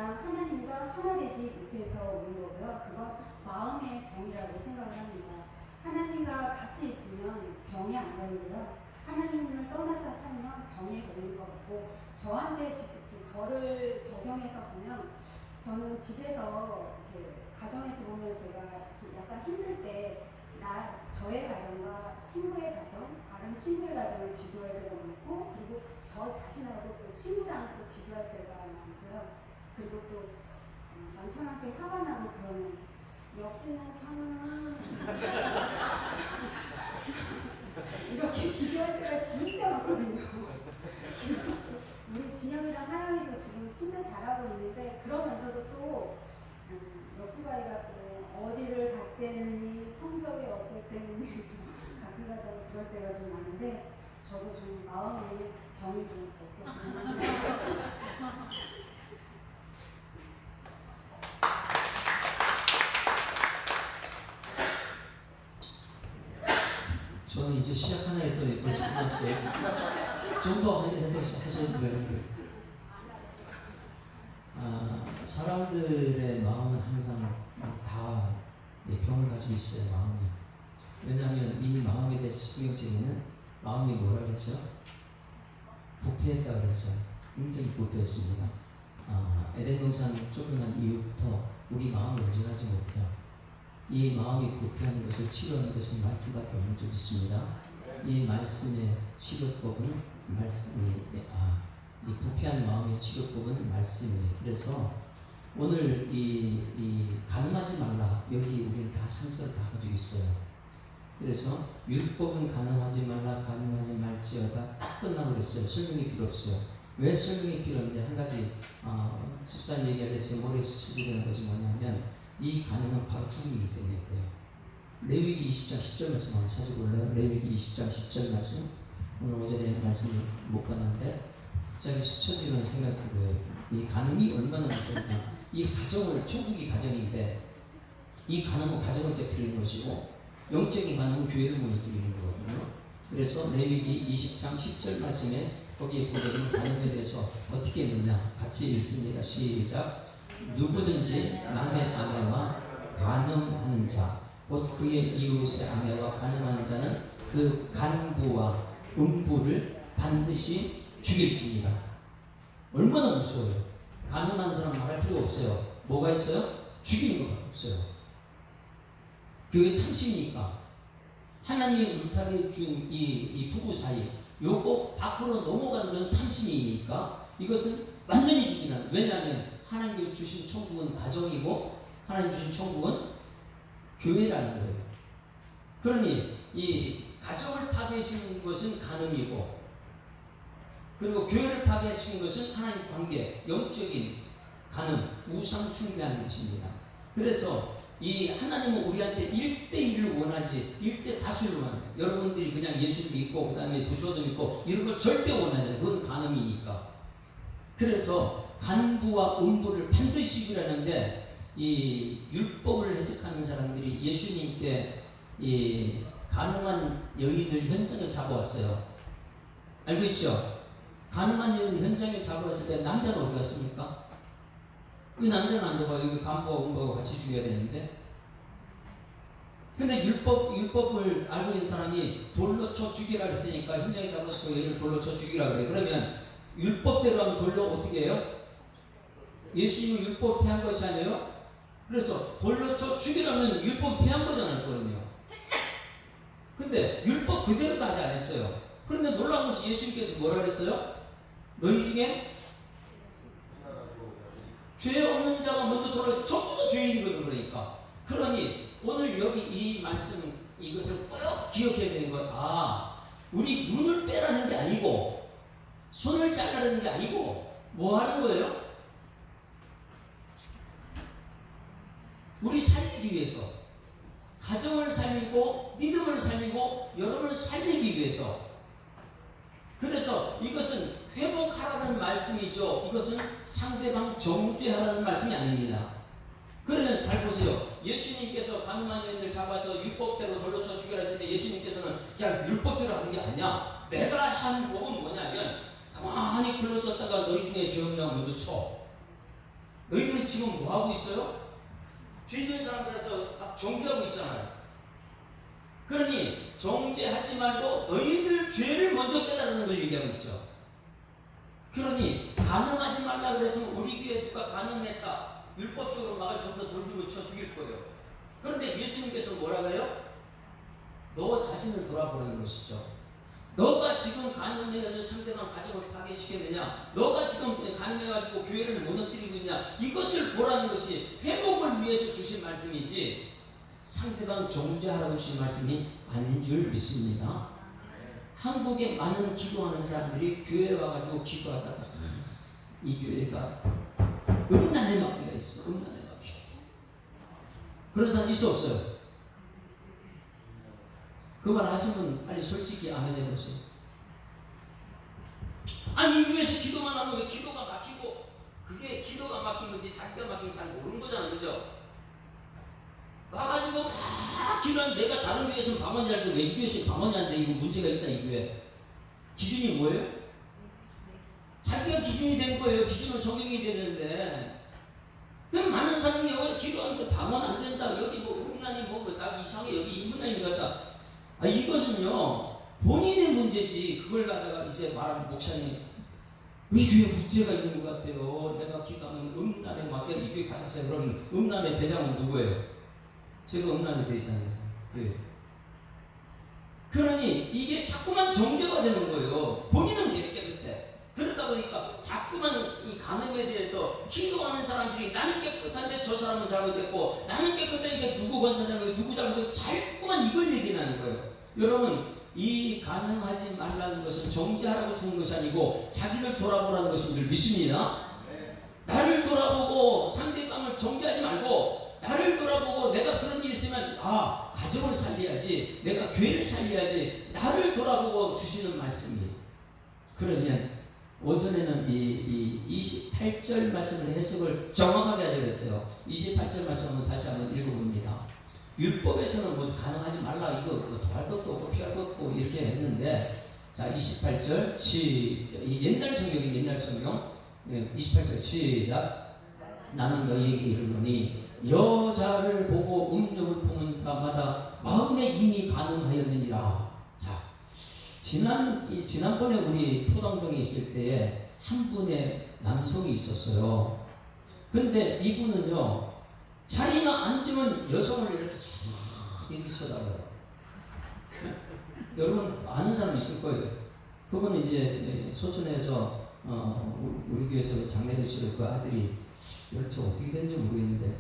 E: 하나 되지 못해서 오는 거고요. 그건 마음의 병이라고 생각을 합니다. 하나님과 같이 있으면 병이 안 걸리고요. 하나님을 떠나서 살면 병에 걸릴 것 같고, 저를 적용해서 보면, 저는 집에서 가정에서 보면 제가 약간 힘들 때 저의 가정과 친구의 가정, 다른 친구의 가정을 비교할 때가 많고, 그리고 저 자신하고 또 친구랑 또 비교할 때가 많고요. 그리고 또 남편한테 화가 나고 그러면 옆집 남편은 이렇게 비교할 때가 진짜 많거든요. 우리 진영이랑 하영이도 지금 진짜 잘하고 있는데, 그러면서도 또 옆집 아이가 또 어디를 갔대느니 성적이 어땠대느니 가끔 가다 그럴 때가 좀 많은데, 저도 좀 마음에 병이 좀 없었습니다.
C: 저는 이제 시작하나 했더니 벌써 끝났어요. 좀 더 하셔도 되는데. 사람들의 마음은 항상 다 병을 가지고 있어요. 마음이. 왜냐하면 이 마음에 대해서 성경책에는 마음이 뭐라 그랬죠? 부패했다 그랬죠. 굉장히 부패했습니다. 에덴 동산 쫓겨난 이후부터 우리 마음을 온전하지 못해요. 이 마음이 부패하는 것을 치료하는 것은 말씀밖에 없는 줄 믿습니다. 이 말씀의 치료법은 이 부패한 마음의 치료법은 말씀이에요. 그래서 오늘 이 가늠하지 말라, 여기 우리는 다 상처를 다 가지고 있어요. 그래서 율법은 가늠하지 말라, 가늠하지 말지어다 딱 끝나고 그랬어요. 설명이 필요 없어요. 왜 설명이 필요한데, 한 가지 집사님 얘기할 때 제 머리에 스쳐지는 것이 뭐냐면, 이 간음은 바로 죽음이기 때문에 그래요. 레위기 20장 10절 말씀 한번 찾아볼래요? 레위기 20장 10절 말씀. 오늘 오전에 말씀을 못 봤는데 갑자기 스쳐지는 생각이 들어요. 이 간음이 얼마나 무섭냐. 이 가정을, 천국이 가정인데 이 간음은 가정을 깨뜨리는 것이고 영적인 간음은 교회를 무너뜨리는 거거든요. 그래서 레위기 20장 10절 말씀에 거기에 보면 간음에 대해서 어떻게 했느냐 같이 읽습니다. 시작. 누구든지 남의 아내와 간음하는 자, 곧 그의 이웃의 아내와 간음하는 자는 그 간부와 음부를 반드시 죽일지니라. 얼마나 무서워요. 간음하는 사람 말할 필요 없어요. 뭐가 있어요? 죽이는 것밖에 없어요. 그게 탐심이니까. 하나님이 울타리 준 이 부부 사이 요거 밖으로 넘어가는 것은 탐심이니까 이것은 완전히 죽이는. 왜냐하면 하나님께 주신 천국은 가정이고 하나님 주신 천국은 교회라는 거예요. 그러니 이 가정을 파괴하시는 것은 간음이고 그리고 교회를 파괴하시는 것은 하나님 관계, 영적인 간음, 우상 숭배하는 것입니다. 그래서 이 하나님은 우리한테 1대1을 원하지 1대 다수를 원해요. 여러분들이 그냥 예수를 믿고 그 다음에 부조도 믿고 이런 걸 절대 원하잖아요. 그건 간음이니까. 그래서 간부와 음부를 반드시 죽이라는데 이 율법을 해석하는 사람들이 예수님께 이 간음한 여인을 현장에 잡아왔어요. 알고 있죠? 간음한 여인을 현장에 잡아왔을 때 남자는 어디 갔습니까? 이 남자는 안 잡아요. 여기 간부와 음부하고 같이 죽여야 되는데. 근데 율법을 알고 있는 사람이 돌로 쳐 죽이라 그랬으니까 현장에 잡아서 그 여인을 돌로 쳐 죽이라 그래. 그러면 율법대로 하면 돌로 어떻게 해요? 예수님은 율법 폐한 것이 아니에요? 그래서 돌로 쳐 죽이라면 율법 폐한 거잖아요. 근데 율법 그대로 다 하지 않았어요. 그런데 놀라운 것이 예수님께서 뭐라 그랬어요? 너희 중에 죄 없는 자가 먼저 돌아오면 전부 다 죄인이거든. 그러니 오늘 여기 이 말씀 이것을 꼭 기억해야 되는 건 우리 눈을 빼라는 게 아니고 손을 잘라라는 게 아니고 뭐 하는 거예요? 우리 살리기 위해서 가정을 살리고 믿음을 살리고 여러분을 살리기 위해서. 그래서 이것은 회복하라는 말씀이죠. 이것은 상대방 정죄하라는 말씀이 아닙니다. 그러면 잘 보세요. 예수님께서 간음한 여인을 잡아서 율법대로 돌로 쳐 죽여라 했을 때 예수님께서는 그냥 율법대로 하는 게 아니야. 내가 한 법은 뭐냐면 가만히 글렀었다가 너희 중에 죄 없냐 먼저 쳐. 너희들은 지금 뭐 하고 있어요? 죄 있는 사람들에서 막 정죄하고 있잖아요. 그러니 정죄하지 말고 너희들 죄를 먼저 깨달는 걸 얘기하고 있죠. 그러니 간음하지 말라 그래서 우리 교회 누가 간음했다 율법적으로 막을 전부 다 돌리고 쳐 죽일 거예요. 그런데 예수님께서 뭐라 그래요? 너 자신을 돌아보라는 것이죠. 너가 지금 간음해가지고 상대방 가정을 파괴시켰느냐, 너가 지금 간음해가지고 교회를 무너뜨리고 있냐, 이것을 보라는 것이 회복을 위해서 주신 말씀이지 상대방 정죄하라고 주신 말씀이 아닌 줄 믿습니다. 한국에 많은 기도하는 사람들이 교회에 와가지고 기도하다가 이 교회가 음란의 마귀가 있어. 음란의 마귀가 있어. 그런 사람 있어 없어요? 그 말 하신 분 빨리 솔직히 아멘 해보세요. 아니 이 교회에서 기도만 하면 왜 기도가 막히고, 그게 기도가 막힌 건지 자기가 막힌 잘 모르는 거잖아요. 그죠? 와가지고 막 기도하는, 내가 다른 교회에서는 방언이 할 때 왜 이 교회에서는 방언이 안 돼? 이거 문제가 있다. 이 교회 기준이 뭐예요? 자기가 기준이 된 거예요. 기준은 적용이 되는데 그럼 많은 사람이 여기 기도하는데 방언 안 된다, 여기 뭐 음란이 나 이상해, 여기 인문란이 같다. 이것은요 본인의 문제지. 그걸 갖다가 이제 말하는 목사님 이 교회 문제가 있는 것 같아요. 내가 기도하면 음란에 맞게 이 교회 가셨어요. 그럼 음란의 대장은 누구예요? 제가 음란의 대장이에요. 교회. 그러니 이게 자꾸만 정죄가 되는 거예요. 본인은 깨끗해. 그러다 보니까 자꾸만 이 간음에 대해서 기도하는 사람들이 나는 깨끗한데 저 사람은 잘못했고, 나는 깨끗하니까 누구 권사장이 누구 잘못했고, 자꾸만 이걸 얘기하는 거예요. 여러분, 이 간음하지 말라는 것은 정죄하라고 주는 것이 아니고 자기를 돌아보라는 것인 줄 믿습니다. 나를 돌아보고 상대방을 정죄하지 말고 나를 돌아보고 내가 그런 일이 있으면 가정을 살려야지, 내가 교회를 살려야지, 나를 돌아보고 주시는 말씀이. 그러면 오전에는 이 28절 말씀을 해석을 정확하게 하자 그랬어요. 28절 말씀을 다시 한번 읽어봅니다. 율법에서는 뭐 가능하지 말라, 이거 뭐 더할 것도 없고 피할 것도 없고 이렇게 했는데, 자 28절 옛날 성경이 옛날 성경 28절 시작. 나는 너희에게 이르노니 여자를 보고 음욕을 품은 자마다 마음에 이미 가늠하였느니라. 자, 지난번에 우리 토당동에 있을 때에 한 분의 남성이 있었어요. 근데 이분은요, 자리가 앉으면 여성을 이렇게 쫙 이렇게 쳐다봐요. 여러분 아는 사람 있을 거예요. 그분은 이제 소천에서 우리 교회에서 장례를 치르고 그 아들이 저 어떻게 된지 모르겠는데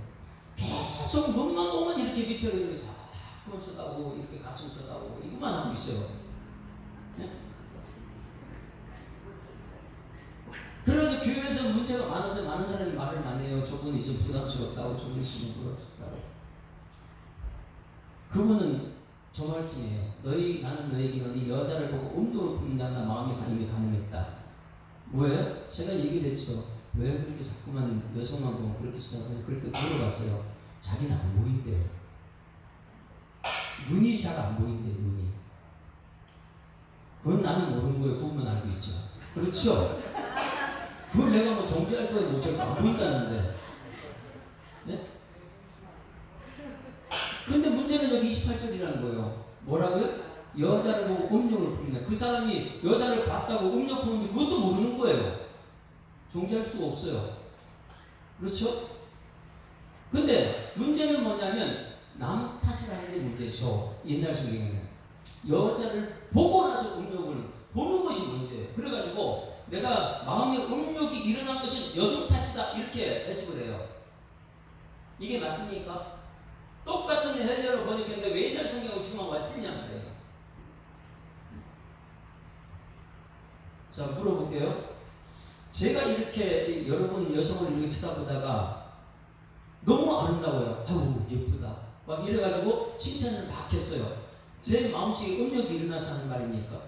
C: 계속 눈만 보면 이렇게 밑으로 이렇게 자꾸만 쳐다보고 이렇게 가슴 쳐다보고 이것만 하고 있어요. 네? 그래서 교회에서 문제가 많아서 많은 사람이 말을 많이 해요. 저분이 있으면 부담스럽다고, 저분이 있으면 부담스럽다고. 그분은 저 말씀이에요. 나는 너희에게 너희 여자를 보고 음욕을 품는 자나 마음이 가늠했다. 뭐예요? 제가 얘기를 했죠. 왜 그렇게 자꾸만 여성만 보고 그렇게 시작하면 그렇게 물어봤어요. 자기는 안 보인대요. 눈이 잘 안 보인대요. 눈이. 그건 나는 모르는 거예요. 그분은 알고 있죠. 그렇죠? 그걸 내가 뭐 정지할 거예요. 어차피 안 보인다는데. 네? 근데 문제는 여기 28절이라는 거예요. 뭐라고요? 여자를 보고 음욕을 품는다. 그 사람이 여자를 봤다고 음욕 품는지 그것도 모르는 거예요. 정지할 수가 없어요. 그렇죠? 근데 문제는 뭐냐면 남 탓이라는 게 문제죠. 옛날 성경에는 여자를 보고 나서 음욕을 보는 것이 문제예요. 그래가지고 내가 마음에 음욕이 일어난 것은 여성 탓이다 이렇게 해석을 해요. 이게 맞습니까? 똑같은 헬리어로 번역했는데 왜 옛날 성경하고 지금하고 왜 틀리냐 말이에요. 자, 물어볼게요. 제가 이렇게 여러분 여성을 이렇게 쳐다보다가 너무 아름다워요. 아우 예쁘다. 막 이래가지고 칭찬을 막 했어요. 제 마음속에 음욕이 일어나서 하는 말입니까?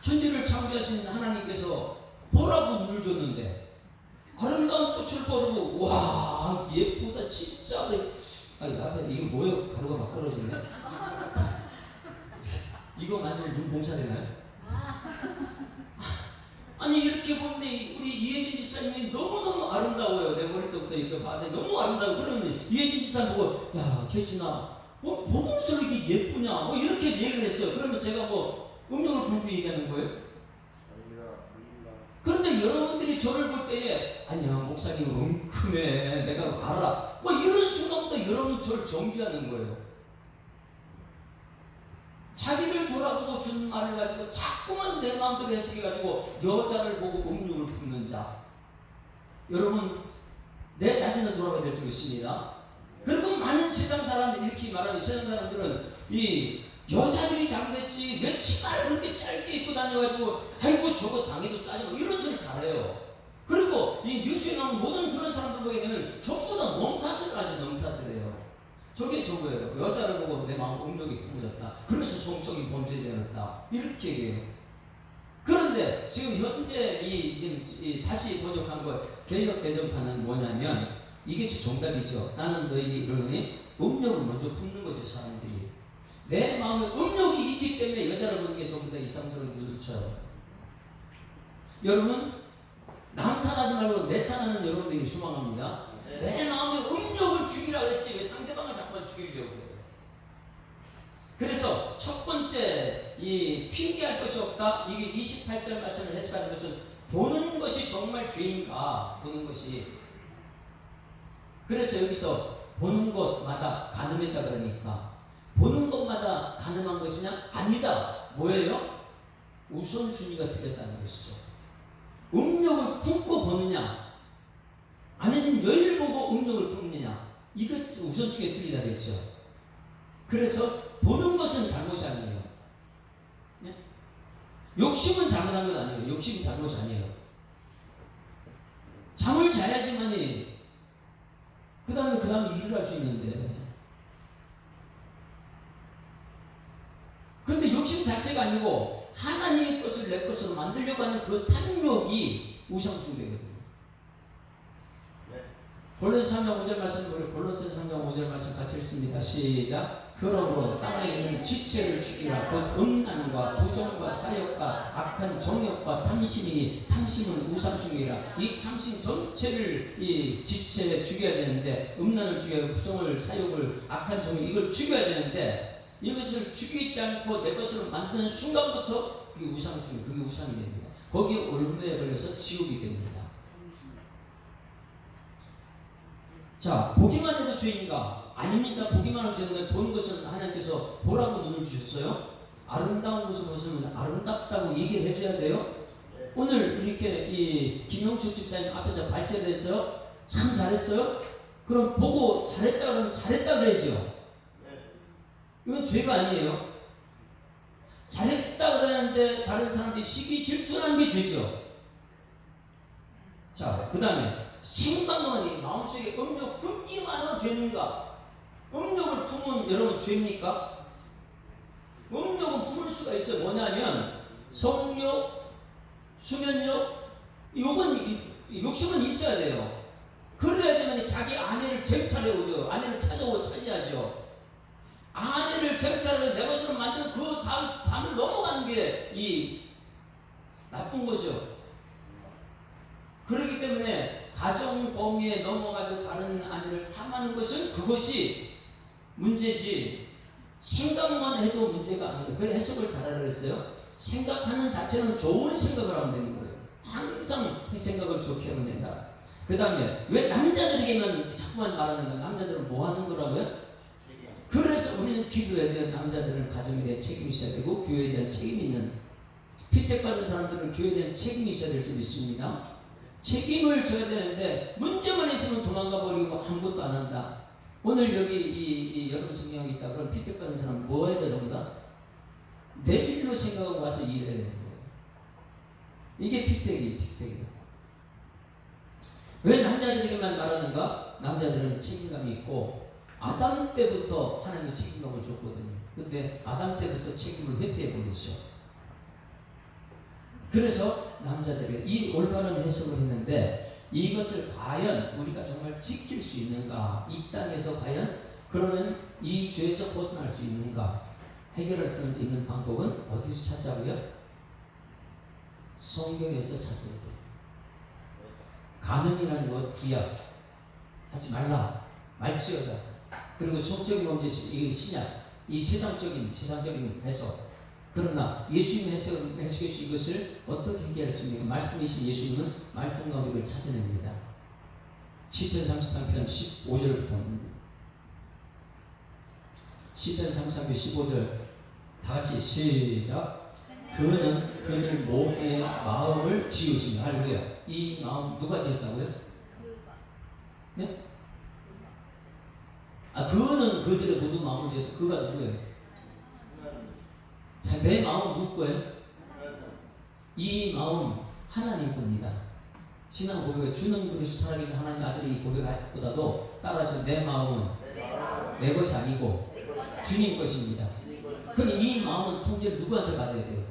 C: 천지를 창조하신 하나님께서 보라고 눈을 줬는데 아름다운 꽃을 보고 와 예쁘다 진짜. 아니 앞에 이거 뭐예요? 가루가 막 떨어지네. 이거 만지면 눈 봉사되나요? 아니 이렇게 보는데 우리 이혜진 집사님이 너무너무 아름다워요. 내 머리 때부터 이렇게 봐도 너무 아름다워. 그러면 이혜진 집사님 보고 야 혜진아 보면서 이렇게 예쁘냐 뭐 이렇게 얘기를 했어요. 그러면 제가 뭐 음욕을 품고 얘기하는 거예요? 그런데 여러분들이 저를 볼 때에 아니야 목사님 웅큼해 내가 알아 뭐 이런 순간부터 여러분 저를 정죄하는 거예요. 자기를 돌아보고 준 말을 가지고 자꾸만 내 마음대로 해석해가지고 여자를 보고 음욕을 품는 자. 여러분 내 자신을 돌아봐야 될 줄 믿습니다. 그리고 많은 세상 사람들이 이렇게 말하는 세상 사람들은 이 여자들이 잘못했지 왜 치마를 그렇게 짧게 입고 다녀가지고 아이고 저거 당해도 싸지 뭐 이런 소리를 잘해요. 그리고 이 뉴스에 나오는 모든 그런 사람들 보기에는 전부 다 넘 탓을 하죠. 넘 탓을 해요. 저게 저거예요. 여자를 보고 내 마음 음욕이 품어졌다. 그래서 성적인 범죄에 되었다. 이렇게 얘기해요. 그런데 지금 현재 지금 다시 번역한 거 개역 개정판은 뭐냐면 이것이 정답이죠. 나는 너희에게 이르노니 음욕을 먼저 품는 거죠. 사람들이 내 마음에 음욕이 있기 때문에 여자를 보는 게 전부 다 이상스러운 눈을 쳐요. 여러분 남 탓하지 말고 내 탓하는 여러분들이 소망합니다. 내 마음에 음욕을 죽이라고 했지 왜 상대방을 자꾸만 죽이려고 해요. 그래서 첫 번째 이 핑계할 것이 없다. 이게 28절 말씀을 해석하는 것은 보는 것이 정말 죄인가 보는 것이. 그래서 여기서 보는 것마다 가늠했다 그러니까 보는 것마다 가늠한 것이냐? 아니다. 뭐예요? 우선순위가 틀렸다는 것이죠. 음욕을 품고 보느냐 아니면 여인을 보고 음욕을 품느냐 이것 우선순위가 틀리다 그랬죠. 그래서 보는 것은 잘못이 아니에요. 네? 욕심은 잘못한 건 아니에요. 욕심이 잘못이 아니에요. 잠을 자야지만이 사람이 일을 할 수 있는데. 그런데 욕심 자체가 아니고 하나님의 것을 내 것으로 만들려고 하는 그 탐욕이 우상숭배거든요. 골로새 3장 5절 말씀, 우리 골로새 3장 5절 말씀 같이 읽습니다. 시작. 그러므로 땅에 있는 지체를 죽이라. 곧 음란과 부정과 사욕과 악한 정욕과 탐심이니 탐심은 우상숭배라. 이 탐심 전체를 이 지체에 죽여야 되는데, 음란을 죽여야 되고 부정을, 사욕을, 악한 정욕 이걸 죽여야 되는데, 이것을 죽이지 않고 내 것으로 만드는 순간부터 그게 우상숭배, 그게 우상이 됩니다. 거기에 올무에 걸려서 지옥이 됩니다. 자, 보기만 해도 죄인가? 아닙니다. 보기만 해도 죄인가? 보는 것은 하나님께서 보라고 눈을 주셨어요. 아름다운 것을 보시면 아름답다고 얘기를 해줘야 돼요. 오늘 이렇게 이 김영수 집사님 앞에서 발제됐어요. 참 잘했어요. 그럼 보고 잘했다 그러면 잘했다 그래야죠. 이건 죄가 아니에요. 잘했다 그러는데 다른 사람들이 시기 질투하는 게 죄죠. 자, 그 다음에 생각만 마음속에 음욕 품기만 하면 죄인가? 음욕을 품으면 여러분 죄입니까? 음욕은 품을 수가 있어요. 뭐냐면 성욕, 수면욕, 요건 욕심은 있어야 돼요. 그래야지만 자기 아내를 쟁취하려고 아내를 찾아오고 차지하죠. 아내를 쟁취하려고 내 것으로 만든 그 담을 넘어가는 게 이 나쁜 거죠. 그렇기 때문에 가정 범위에 넘어가도 다른 아내를 탐하는 것은 그것이 문제지, 생각만 해도 문제가 아니에요. 그래 해석을 잘하라 그랬어요. 생각하는 자체는 좋은 생각을 하면 되는 거예요. 항상 생각을 좋게 하면 된다. 그 다음에 왜 남자들에게만 자꾸만 말하는가? 남자들은 뭐 하는 거라고요? 그래서 우리는 기도해야 돼요. 남자들은 가정에 대한 책임이 있어야 되고 교회에 대한 책임이 있는, 피택받은 사람들은 교회에 대한 책임이 있어야 될 줄 믿습니다. 책임을 져야 되는데 문제만 있으면 도망가 버리고 아무것도 안 한다. 오늘 여기 이 여러분 성경이 있다 그럼 피택받은 사람 뭐 해야 돼? 전부 다 내 일로 생각하고 와서 일해야 되는 거예요. 이게 피택이다. 왜 남자들에게만 말하는가? 남자들은 책임감이 있고 아담 때부터 하나님이 책임감을 줬거든요. 근데 아담 때부터 책임을 회피해 버렸죠. 그래서 남자들이 이 올바른 해석을 했는데 이것을 과연 우리가 정말 지킬 수 있는가? 이 땅에서 과연 그러면 이 죄에서 벗어날 수 있는가? 해결할 수 있는 방법은 어디서 찾자고요? 성경에서 찾아야 돼요. 가늠이라는 것 구약 하지 말라 말지어다. 그리고 속적인 범죄 이 신약 이 세상적인 해석. 그러나 예수님 해석에서 이것을 어떻게 해결할 수 있는가? 말씀이신 예수님은 말씀 가운데 이걸 찾아냅니다. 시편 33편 15절부터 시편 33편 15절 다 같이 시작. 그는 그들 모두의 마음을 지으시며 할렐루야. 이 마음 누가 지었다고요? 네? 그는 그들의 모든 마음을 지었다. 그가 누구예요? 자, 내 마음 누구 거예요? 이 마음 하나님 겁니다. 신앙 고백에 주는 그릇이 살아계신 하나님 아들이 고백보다도 따라서 내 마음은 내 것이 아니고 주님 것입니다. 그럼 이 마음은 통제를 누구한테 받아야 돼요?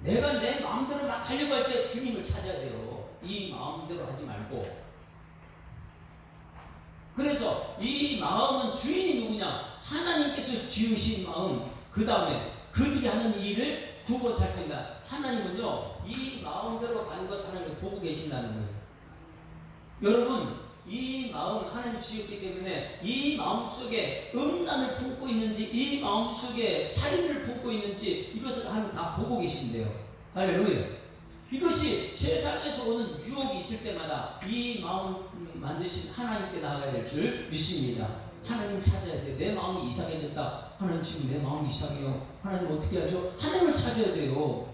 C: 내가 내 마음대로 막 하려고 할 때 주님을 찾아야 돼요. 이 마음대로 하지 말고. 그래서 이 마음은 주인이 누구냐? 하나님께서 지으신 마음. 그 다음에 그들이 하는 일을 두고 살 겁니다. 하나님은요 이 마음대로 가는 것 하나님을 보고 계신다는 거예요. 여러분 이 마음 하나님 지었기 때문에 이 마음 속에 음란을 품고 있는지 이 마음 속에 살인을 품고 있는지 이것을 하나님 다 보고 계신대요. 할렐루야. 이것이 세상에서 오는 유혹이 있을 때마다 이 마음 만드신 하나님께 나아가야 될 줄 믿습니다. 하나님 찾아야 돼요. 내 마음이 이상해졌다. 하나님 지금 내 마음이 이상해요. 하나님 어떻게 하죠? 하나님을 찾아야 돼요.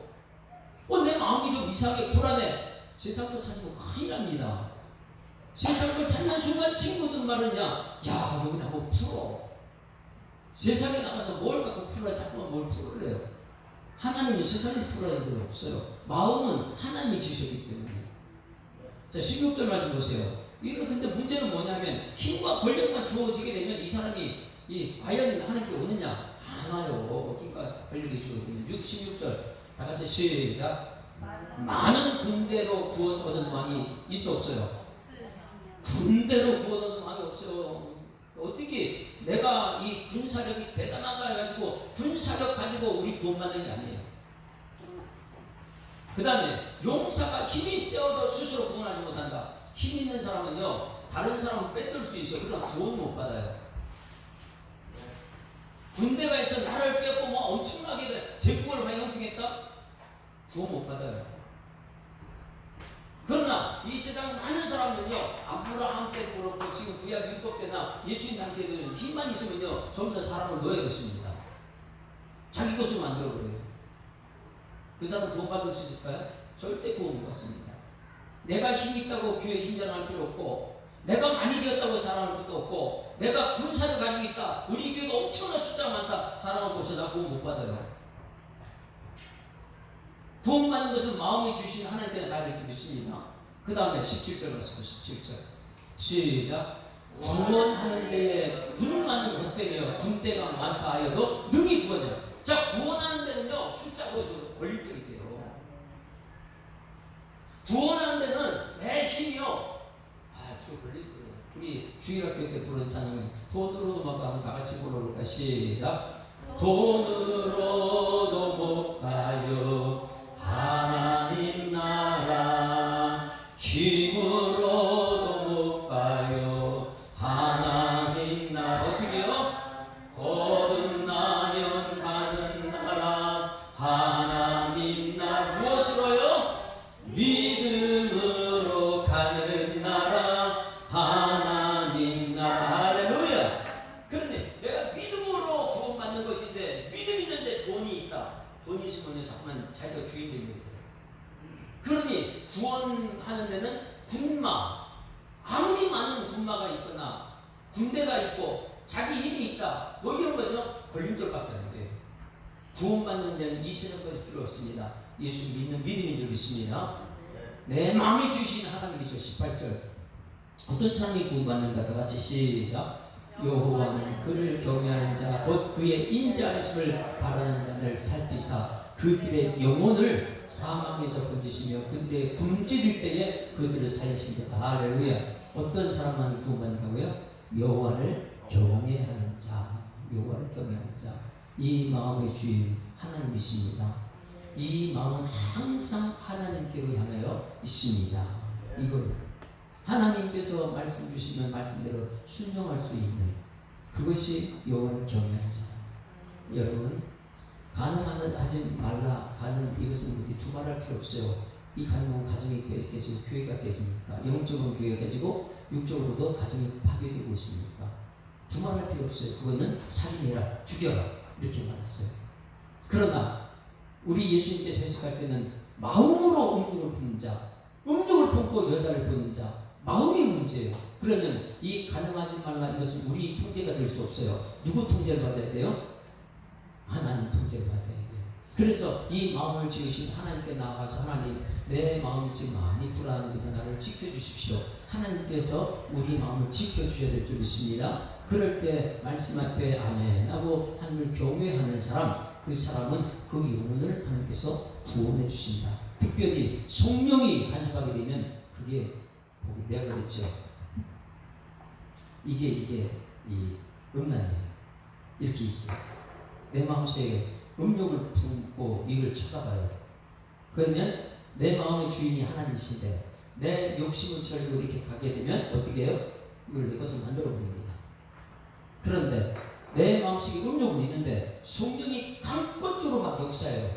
C: 내 마음이 좀 이상해 불안해. 세상도 찾으면 큰일 납니다. 세상을 찾는 순간 친구들 말은야, 야 여기 나보고 풀어. 세상에 나가서 뭘 갖고 풀어야 자꾸만 뭘 풀으래요. 하나님이 세상에 풀어야 되는 게 없어요. 마음은 하나님이 지으셨기 때문에. 자 16절 말씀 보세요. 이거 근데 문제는 뭐냐면 힘과 권력만 주어지게 되면 이 사람이 과연 하나님께 오느냐? 안 와요. 힘과 권력이 주어지면 16절 다 같이 시작. 많은 군대로 구원 얻은 왕이 있어 없어요? 군대로 구원 얻은 왕이 없어요. 어떻게 내가 이 군사력이 대단하다 해가지고 군사력 가지고 우리 구원받는 게 아니에요. 그 다음에 용사가 힘이 세어도 스스로 구원하지 못한다. 힘 있는 사람은요 다른 사람을 빼들 수 있어요. 그러나 구원 못 받아요. 군대가 있어 나를 뺏고 뭐 엄청나게 제국을 형성했다? 구원 못 받아요. 그러나 이 세상 많은 사람들은요 아브라함 때도 그렇고 지금 구약 율법 때나 예수님 당시에도 힘만 있으면요 전부 다 사람을 놓여 것입니다. 자기 것으로 만들어버려요. 그 사람 구원 받을 수 있을까요? 절대 구원 못 받습니다. 내가 힘이 있다고 교회에 힘 자랑할 필요 없고, 내가 많이 배웠다고 자랑할 것도 없고, 내가 군사를 가지고 있다, 우리 교회가 엄청난 숫자가 많다 자랑할 것 없어. 나 구원 못 받아요. 구원받는 것은 마음이 주신 하나님께 가야 될 줄 믿습니다. 그 다음에 17절 말씀 17절 시작. 구원하는 데에 군많은 헛되며 군대가 많다 하여도 능히 구원해요. 자, 구원하는 데는요 숫자가 걸림돌이 돼요. 구원하는 데는 내 힘이요 아주 걸림돌이에요. 우리 주일학교 때 부른 찬양은 돈으로도 못 가면 다 같이 불러볼까? 시작. 돈으로도 못 가요 하나님 나라, 힘으로도 못 가요 하나님 나라. 어떻게요? 거듭나면 가는 나라 하나님 나라. 무엇으로요? 믿음으로 가는 나라 하나님 나라. 할렐루야. 그런데 내가 믿음으로 구원받는 것인데 믿음 있는데 돈이 있다. 돈이 있으면 자꾸만 자기가 주인 되는 거예요. 그러니 구원하는 데는 군마, 아무리 많은 군마가 있거나 군대가 있고 자기 힘이 있다 뭐 이런 거죠 걸림돌밖에 안 돼요. 구원받는 데는 이 세상 것이 필요 없습니다. 예수 믿는 믿음인 줄 믿습니다. 내 마음이 주신 하나님이죠. 18절 어떤 사람이 구원받는가? 다 같이 시작. 여호와는 그를 경외하는 자 곧 그의 인자하심을 바라는 자를 살피사 그들의 영혼을 사망에서 건지시며 그들의 굶주릴 때에 그들을 살리십니다. 할렐루야. 어떤 사람만 구원받는다고요? 여호와를 경외하는 자, 여호와를 경외하는 자. 이 마음의 주인 하나님이십니다. 이 마음은 항상 하나님께로 향하여 있습니다. 이걸 하나님께서 말씀 주시면 말씀대로 순종할 수 있는 그것이 여호와를 경외하는 사람. 여러분 가늠하지 말라. 가늠 이것은 우리 두말할 필요 없어요. 이 가늠은 가정이 깨지고 교회가 깨지니까 영적으로 교회가 깨지고 육적으로도 가정이 파괴되고 있으니까 두말할 필요 없어요. 그거는 살인해라, 죽여라 이렇게 말했어요. 그러나 우리 예수님께서 해석할 때는 마음으로 음욕을 품는 자, 음욕을 품고 여자를 보는 자, 마음이 문제예요. 그러면 이 가늠하지 말라 이것은 우리 통제가 될 수 없어요. 누구 통제를 받아야 돼요? 하나님 통제를 받아야 돼요. 그래서 이 마음을 지으신 하나님께 나아가서 하나님 내 마음이 지금 많이 불안합니다. 나를 지켜주십시오. 하나님께서 우리 마음을 지켜주셔야 될 줄 믿습니다. 그럴 때 말씀 앞에 아멘 하고 하나님을 경외하는 사람, 그 사람은 그 영혼을 하나님께서 구원해 주신다. 특별히 성령이 간섭하게 되면 그게 복이 내가 그랬죠. 이게 이 음란이에요. 이렇게 있어요. 내 마음속에 음욕을 품고 이걸 쳐다봐요. 그러면 내 마음의 주인이 하나님이신데 내 욕심을 채우고 이렇게 가게 되면 어떻게 해요? 이걸 내 것을 만들어 버립니다. 그런데 내 마음속에 음욕은 있는데 성령이 강권적으로 막 역사해요.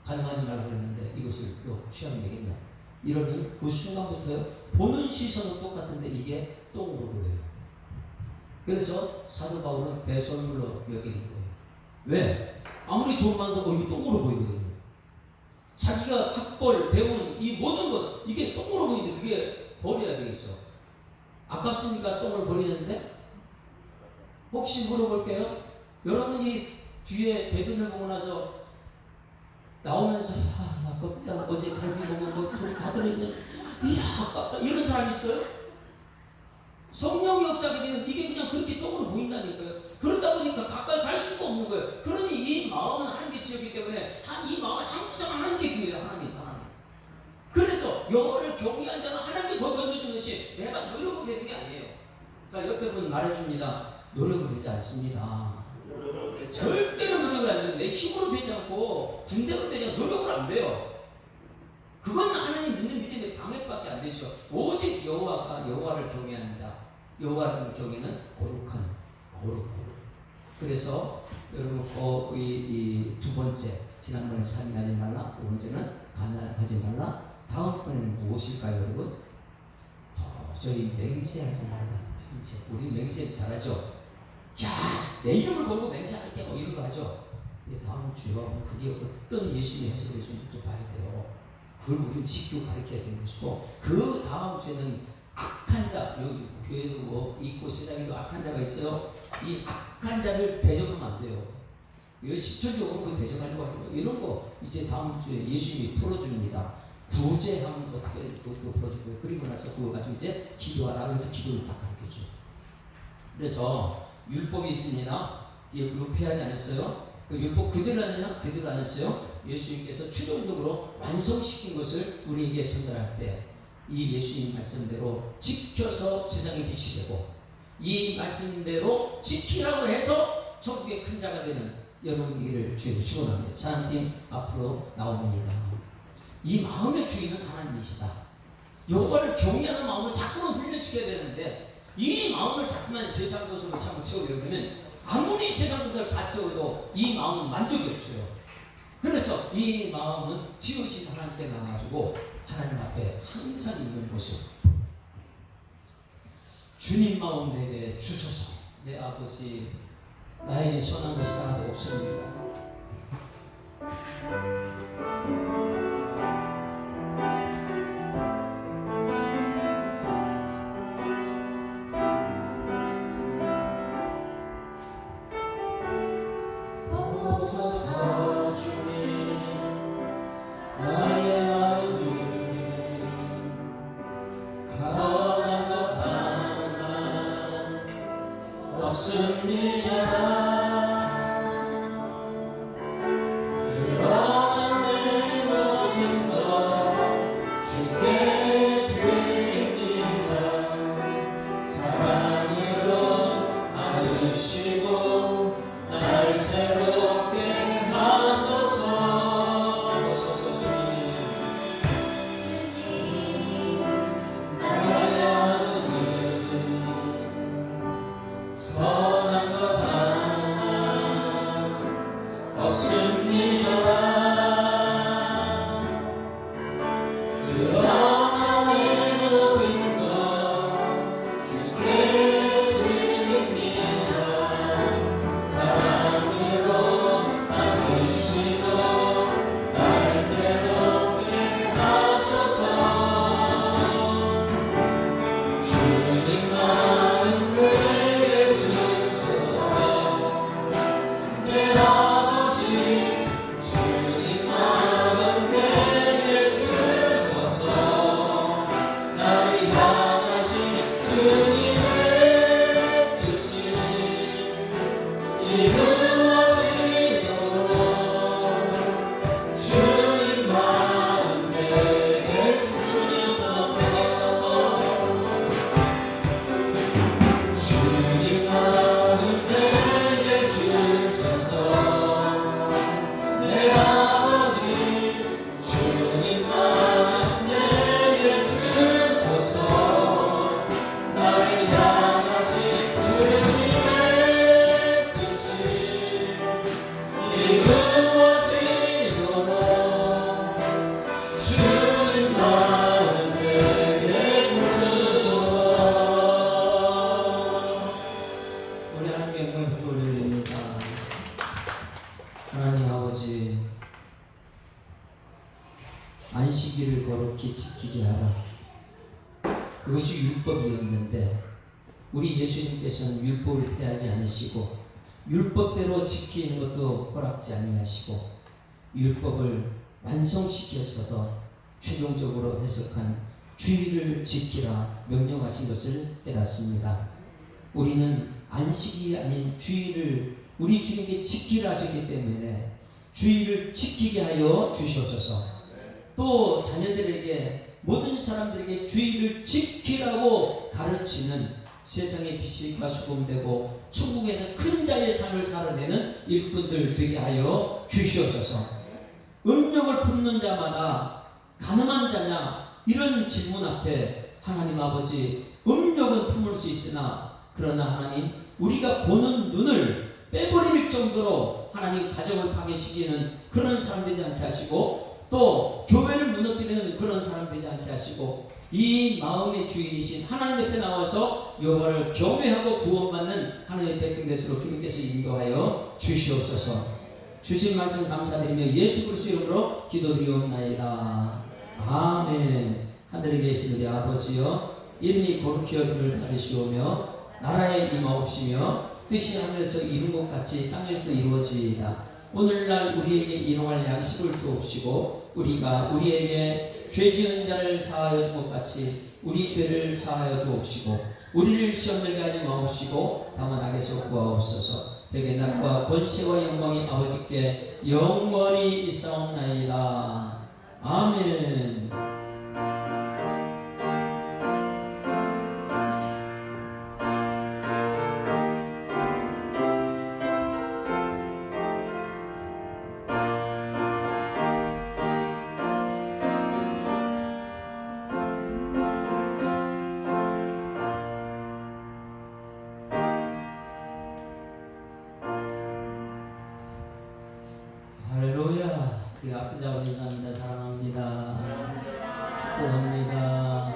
C: 가능하지 말라고 그랬는데 이것을 취하면 되겠냐? 이러면 그 순간부터요 보는 시선은 똑같은데 이게 똥으로 보여요. 그래서 사도 바울은 배설물로 여기는 거예요. 왜? 아무리 돈 많아도 이게 똥으로 보이거든요. 자기가 학벌, 배운 이 모든 것 이게 똥으로 보이는데 그게 버려야 되겠죠. 아깝습니까? 똥을 버리는데? 혹시 물어볼게요. 여러분이 뒤에 대변을 보고 나서 나오면서 아깝다. 어제 갈비 먹은 거 좀 다 들어있는 이야 아깝다. 이런 사람 있어요? 성령이 역사하게 되면 이게 그냥 그렇게 똥으로 보인다니까요. 그러다 보니까 가까이 갈 수가 없는 거예요. 그러니 이 마음은 하나님께 지었기 때문에 이 마음을 항상 하나님께 기회해요. 하나님. 그래서 여호와를 경외한 자는 하나님께 더 던져주는 것이 내가 노력으로 되는 게 아니에요. 자, 옆에 분 말해줍니다. 노력으로 되지 않습니다. 절대로 노력을 안 돼요. 내 힘으로 되지 않고 군대로 되지 않고 노력을 안 돼요. 그건 하나님 믿는 믿음의 방해밖에 안 되죠. 오직 여호와를 경외하는 자, 여호와를 경외는 거룩. 그래서 여러분 이 두 번째, 지난번에 살인하지 말라, 두 번째는 간음하지 말라. 다음번에는 무엇일까요, 여러분? 도저히 맹세하지 말라. 우리 맹세 잘하죠. 야, 내 이름을 걸고 맹세할게 뭐 이런 거 하죠. 다음 주에 그게 어떤 예수님의 해석을 해주는지 또 봐야 돼요. 그걸 우리는 지키고 가르쳐야 되는 것이고, 그 다음 주에는 악한 자, 여기 교회도 뭐 있고 세상에도 악한 자가 있어요. 이 악한 자를 대접하면 안 돼요. 왜 시철적으로 그 대접하려고 하죠? 이런 거 이제 다음 주에 예수님이 풀어줍니다. 구제하면 어떻게 그것도 풀어주고요. 그리고 나서 그거 가지고 이제 기도하라. 그래서 기도를 다 가르쳐줘요. 그래서 율법이 있습니다. 율법 폐하지 않았어요. 그 율법 그대로 하느냐? 그대로 안 했어요. 예수님께서 최종적으로 완성시킨 것을 우리에게 전달할 때 이 예수님 말씀대로 지켜서 세상에 빛이 되고, 이 말씀대로 지키라고 해서 천국의 큰 자가 되는 여러분에게를 주님이 축원합니다. 하나님 앞으로 나옵니다. 이 마음의 주인은 하나님이시다. 여호와를 경외하는 마음을 자꾸만 훈련시켜야 되는데, 이 마음을 자꾸만 세상 것으로 자꾸 채우려고 하면 아무리 세상 것을 다 채워도 이 마음은 만족이 없어요. 그래서 이 마음은 지으신 하나님께 나와가지고 하나님 앞에 항상 있는 모습. 주님 마음 내게 주소서. 내 아버지, 나에게 선한 것이 하나도 없습니다.
F: 오소서 주님, 나의 마음이 선한 것 하나 없습니다.
C: 안식일을 거룩히 지키게 하라. 그것이 율법이었는데 우리 예수님께서는 율법을 폐하지 않으시고 율법대로 지키는 것도 허락지 아니하시고 율법을 완성시켜서 최종적으로 해석한 주의를 지키라 명령하신 것을 깨닫습니다. 우리는 안식이 아닌 주의를 우리 주님께 지키라 하셨기 때문에 주의를 지키게 하여 주시옵소서. 또 자녀들에게 모든 사람들에게 주의를 지키라고 가르치는 세상의 빛과 수금되고 천국에서 큰 자의 삶을 살아내는 일꾼들 되게 하여 주시옵소서. 음욕을 품는 자마다 가늠한 자냐 이런 질문 앞에 하나님 아버지 음욕은 품을 수 있으나 그러나 하나님 우리가 보는 눈을 빼버릴 정도로 하나님 가정을 파괴시키는 그런 사람 되지 않게 하시고 또 교회를 무너뜨리는 그런 사람 되지 않게 하시고 이 마음의 주인이신 하나님 앞에 나와서 여호와를 경외하고 구원받는 하나님의 백성 되수록 주님께서 인도하여 주시옵소서. 주신 말씀 감사드리며 예수 그리스도 이름으로 기도드리옵나이다. 아멘. 하늘에 계신 우리 아버지여 이름이 거룩히 여김을 받으시오며 나라에 임하옵시며 뜻이 하늘에서 이룬 것 같이 땅에서도 이루어지이다. 오늘날 우리에게 일용할 양식을 주옵시고 우리가 우리에게 죄 지은 자를 사하여 준 것 같이 우리 죄를 사하여 주옵시고 우리를 시험 들게 하지 마옵시고 다만 악에서 구하옵소서. 되게 나라와 권세와 영광이 아버지께 영원히 있사옵나이다. 아멘. 할렐루야. 우리 아프자 감사합니다. 사랑합니다. 축복합니다.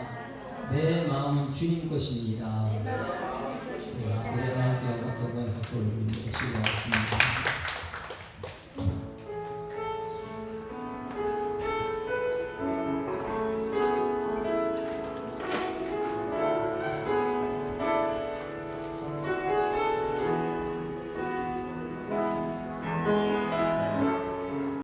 C: 내 마음은 주님 것입니다. 우리가 함께 어떤 걸 갖고 올리는 것이 같습니다.